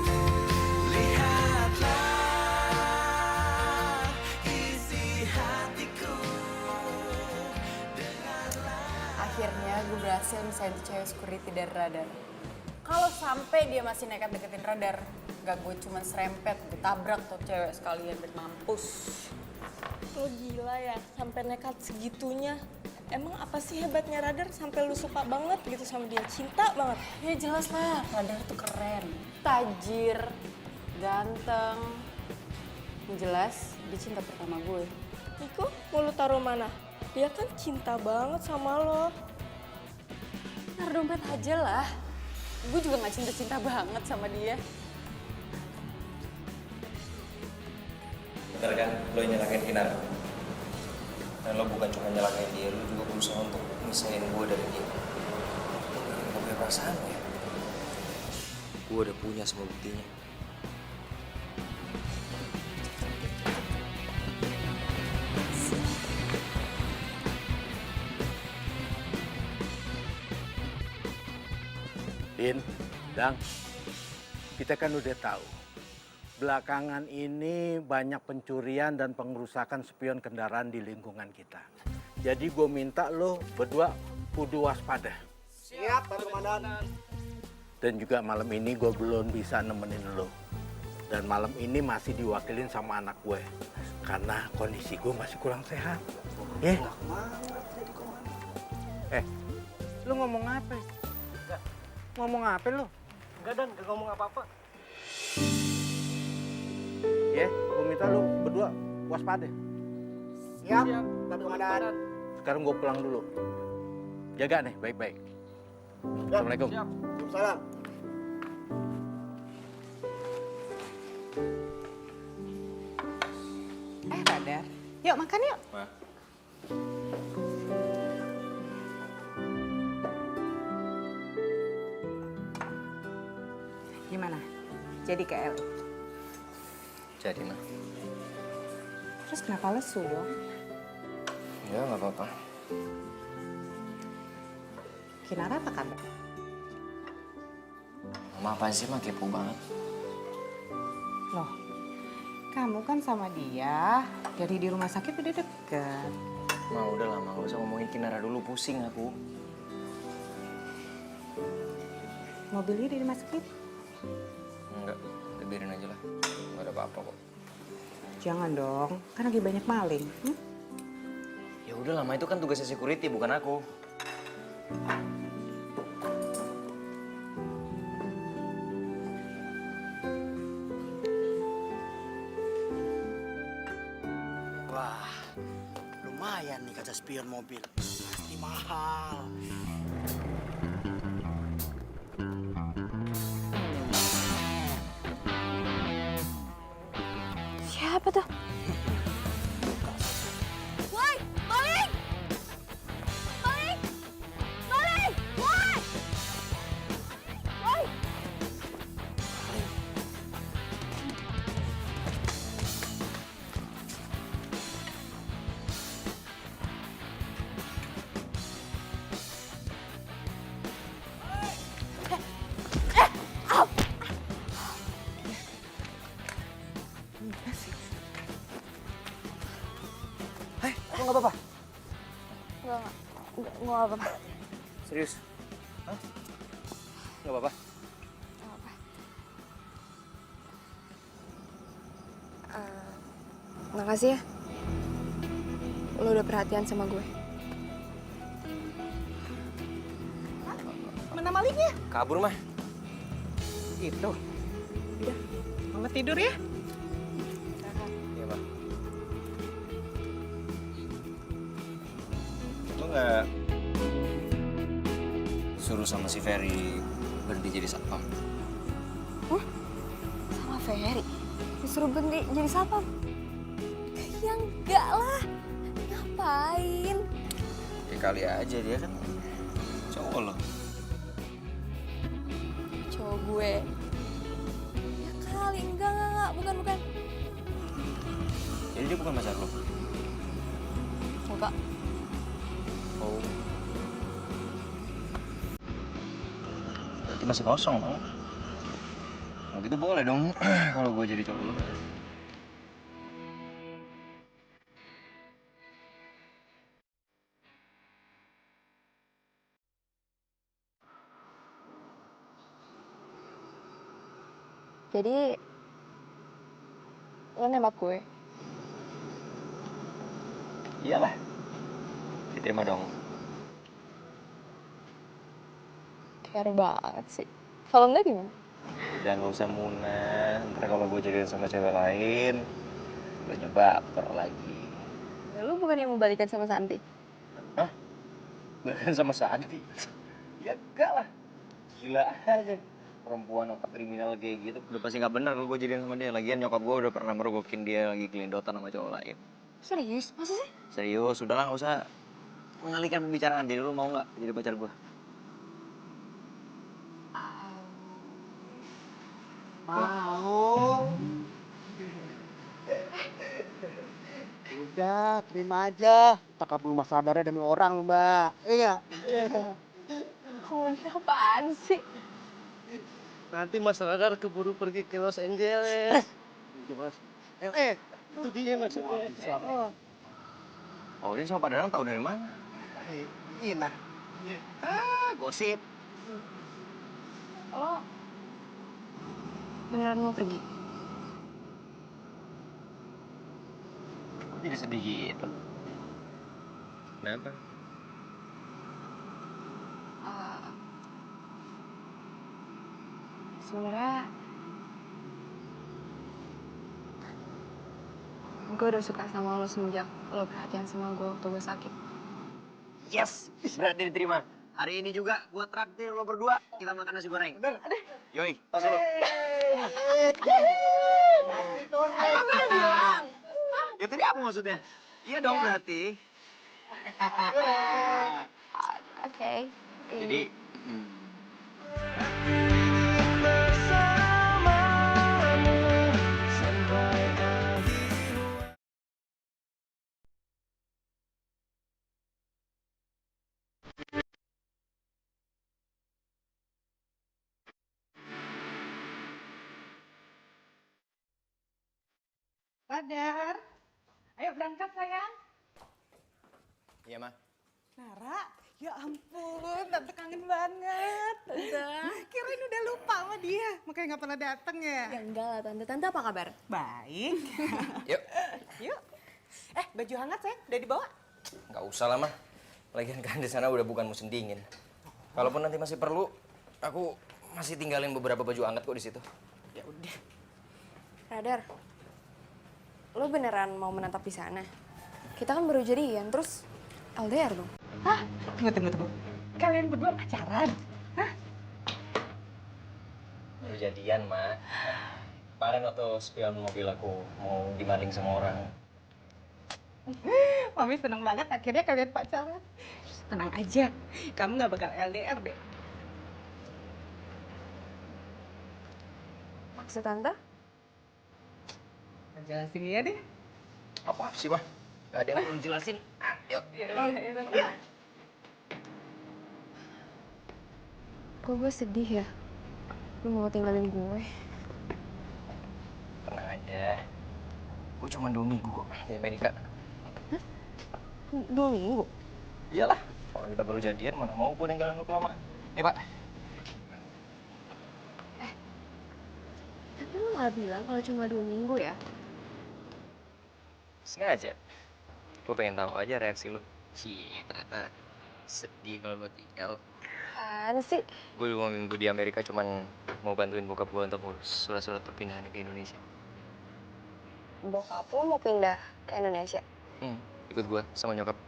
Lihatlah isi hatiku. Akhirnya gue berhasil misahin tuh cewek security dari radar. Kalau sampai dia masih nekat deketin radar, gak gue cuman serempet, gue tabrak tuh cewek sekalian biar mampus. Lo gila ya, sampai nekat segitunya. Emang apa sih hebatnya radar sampai lu suka banget gitu sama dia? Cinta banget. Ya jelas lah, radar tuh keren, tajir, ganteng. Yang jelas, dia cinta pertama gue. Itu mau lu taruh mana? Dia kan cinta banget sama lo. Taruh dompet aja lah. Gue juga gak cinta-cinta banget sama dia. Bener kan, lo yang nyelakain Kinar. Dan lo bukan cuma nyelakain dia, lo juga berusaha untuk misahin gue dari dia. Lo punya perasaan ya? Gue udah punya semua buktinya. Din, Dang, kita kan udah tahu. Belakangan ini banyak pencurian dan pengerusakan spion kendaraan di lingkungan kita. Jadi gue minta lo berdua kudu waspada. Siap, Pak Komandan. Dan juga malam ini gue belum bisa nemenin lo. Dan malam ini masih diwakilin sama anak gue. Karena kondisi gue masih kurang sehat. Ya? Lo ngomong apa? Ngomong apa lo? Enggak, Dan. Gak ngomong apa-apa. Ya, gue minta lo berdua waspada. Siap, Pak Komandan. Sekarang gue pulang dulu. Jaga nih, baik-baik. Assalamualaikum. Siap. Salam. Radar, Yuk makan yuk. Ma. Gimana? Jadi ke LA? Jadi, Ma. Terus kenapa lesu dong? Ya, nggak apa-apa. Kinara apa kabar? Mama apaan sih, Ma? Kepo banget. Loh, kamu kan sama dia dari di rumah sakit udah deket. Ma, udah lah, Ma. Nggak usah ngomongin Kinara dulu. Pusing aku. Mobilnya di rumah sakit? Enggak, udah biarin aja lah. Nggak ada apa-apa kok. Jangan dong, kan lagi banyak maling. Ya udah lah, Ma. Itu kan tugasnya security, bukan aku. Wah, lumayan nih kaca spion mobil. Pasti mahal. Siapa tuh? Woi, maling! Maling! Maling! Woi! Woi! Lo nggak apa-apa? Enggak apa-apa. Serius? Hah? Nggak apa-apa? Makasih ya. Lo udah perhatian sama gue. Mana malingnya? Kabur, Mah. Itu. Udah, mama tidur ya. Iya, Pak. Lo nggak suruh sama si Ferry berhenti jadi satpam? Sama Ferry? Disuruh berhenti jadi satpam? Ya enggak lah. Ngapain? Ya kali aja, dia kan cowok lo. Cowok gue. Ya kali, enggak. Bukan. Jadi dia bukan pacar lo? Enggak. Oh. Berarti masih kosong dong? Kalau gitu boleh dong kalau gue jadi cowok lo. Jadi, lo nembak gue? Iyalah. Diterima dong. Care banget sih. Kalau enggak gimana? Udah nggak usah Muna. Ntar kalau gue jadian sama cewek lain, gue baper lagi. Ya, lo bukan yang mau balikan sama Santi? Hah? Bahkan sama Santi? Ya enggak lah. Gila aja. Perempuan otak kriminal kayak gitu udah pasti nggak benar kalau gue jadian sama dia. Lagian nyokap gue udah pernah mergokin dia lagi gelendotan sama cowok lain. Serius? Masa sih? Serius, udahlah nggak usah mengalihkan pembicaraan. Jadi lu mau nggak jadi pacar gue? Mau. Udah, terima aja. Tak kabur mas sadarnya demi orang, Mbak. Iya. Apaan sih? Nanti Mas Radar keburu pergi ke Los Angeles. Mas. Itu dia maksudnya. Oh, ini sama Pak Danang tahu dari mana? Ina. Gosip. Lo beneran mau pergi? Kok jadi sedih gitu? Kenapa? Sebenarnya gue udah suka sama lo semenjak lo perhatian sama gue waktu gue sakit. Yes, berarti diterima. Hari ini juga gue traktir lo berdua. Kita makan nasi goreng. Yoi, tos lo. Ya tadi apa maksudnya? Iya dong berarti. Oke. Jadi Radar, ayo berangkat sayang. Iya, Ma. Nara, ya ampun, tante kangen banget. Tante. Kirain udah lupa sama dia, makanya nggak pernah dateng ya. Ya enggak lah tante. Tante apa kabar? Baik. Yuk. Yuk. Baju hangat sayang, udah dibawa? Nggak usah lah, Ma. Lagian kan di sana udah bukan musim dingin. Kalaupun nanti masih perlu, aku masih tinggalin beberapa baju hangat kok di situ. Ya udah. Radar, lo beneran mau menetap di sana? Kita kan baru jadian, terus LDR dong. Hah? Tunggu. Kalian berdua pacaran? Baru jadian, Ma. Kemarin waktu spion mobil aku mau dimaling sama orang. Mami seneng banget akhirnya kalian pacaran. Tenang aja, kamu nggak bakal LDR deh. Maksud tante? Jelasin ya deh. Apa sih, Ma? Gak ada yang perlu jelasin. Yuk. Kok gue sedih ya? Lu mau tinggalin gue? Tenang aja. Gue cuma 2 minggu kok di Amerika. 2 minggu? Iyalah. Kalau kita baru jadian, mana mau gue ninggalin lu lama. Pak. Tapi lu malah bilang kalau cuma 2 minggu ya? Sengaja. Gue pengen tahu aja reaksi lu. Ternyata sedih kalau gue tinggal. Apaan sih? Gue 2 minggu di Amerika cuman mau bantuin bokap gue untuk ngurus surat-surat perpindahan ke Indonesia. Bokap lu mau pindah ke Indonesia? Ikut gue sama nyokap.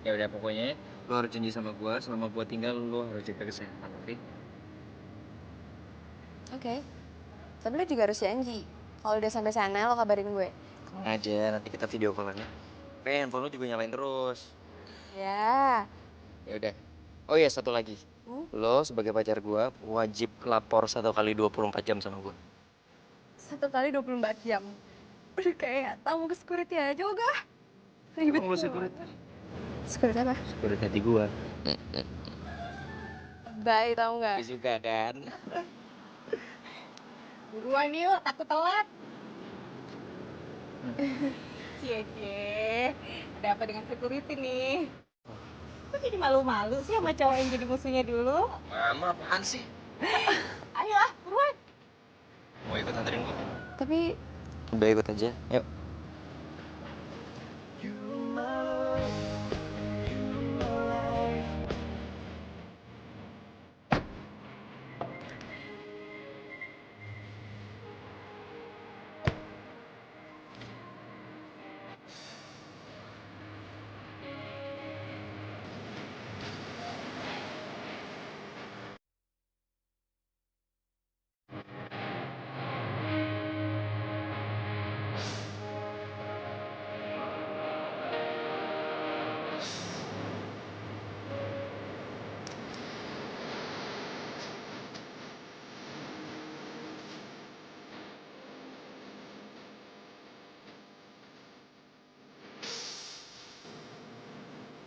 Ya udah pokoknya lu harus janji sama gue selama gue tinggal lu harus jaga kesehatan, oke? Oke. Tapi lu juga harus janji. Kalau udah sampai sana lo kabarin gue. Tenang aja, nanti kita video call-an ya. Handphone lu juga nyalain terus. Ya. Ya udah. Oh iya, satu lagi. Lo sebagai pacar gue wajib lapor 1 kali 24 jam sama gue. 1 kali 24 jam. Udah kayak tamu ke security aja udah. Ribet. Mau security? Security apa? Security hati gue. Bye, tau nggak? Juga kan? Buruan yuk, takut telat. Cie, ada apa dengan security nih? Kok jadi malu-malu sih sama cowok yang jadi musuhnya dulu? Mama, apaan sih? Ayo ah, buruan. Mau ikut anterin gue? Tapi Udah ikut aja, yuk.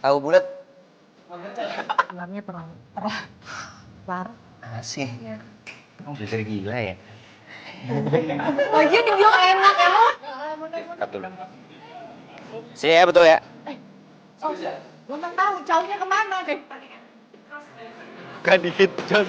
Tahu bulat? Ularnya parah. Asih. Kamu belajar gila ya? Lagian dibilang enak emang. Cut dulu. Sini ya, betul ya? Gue mau tahu jauhnya kemana deh. Kan dikit, John.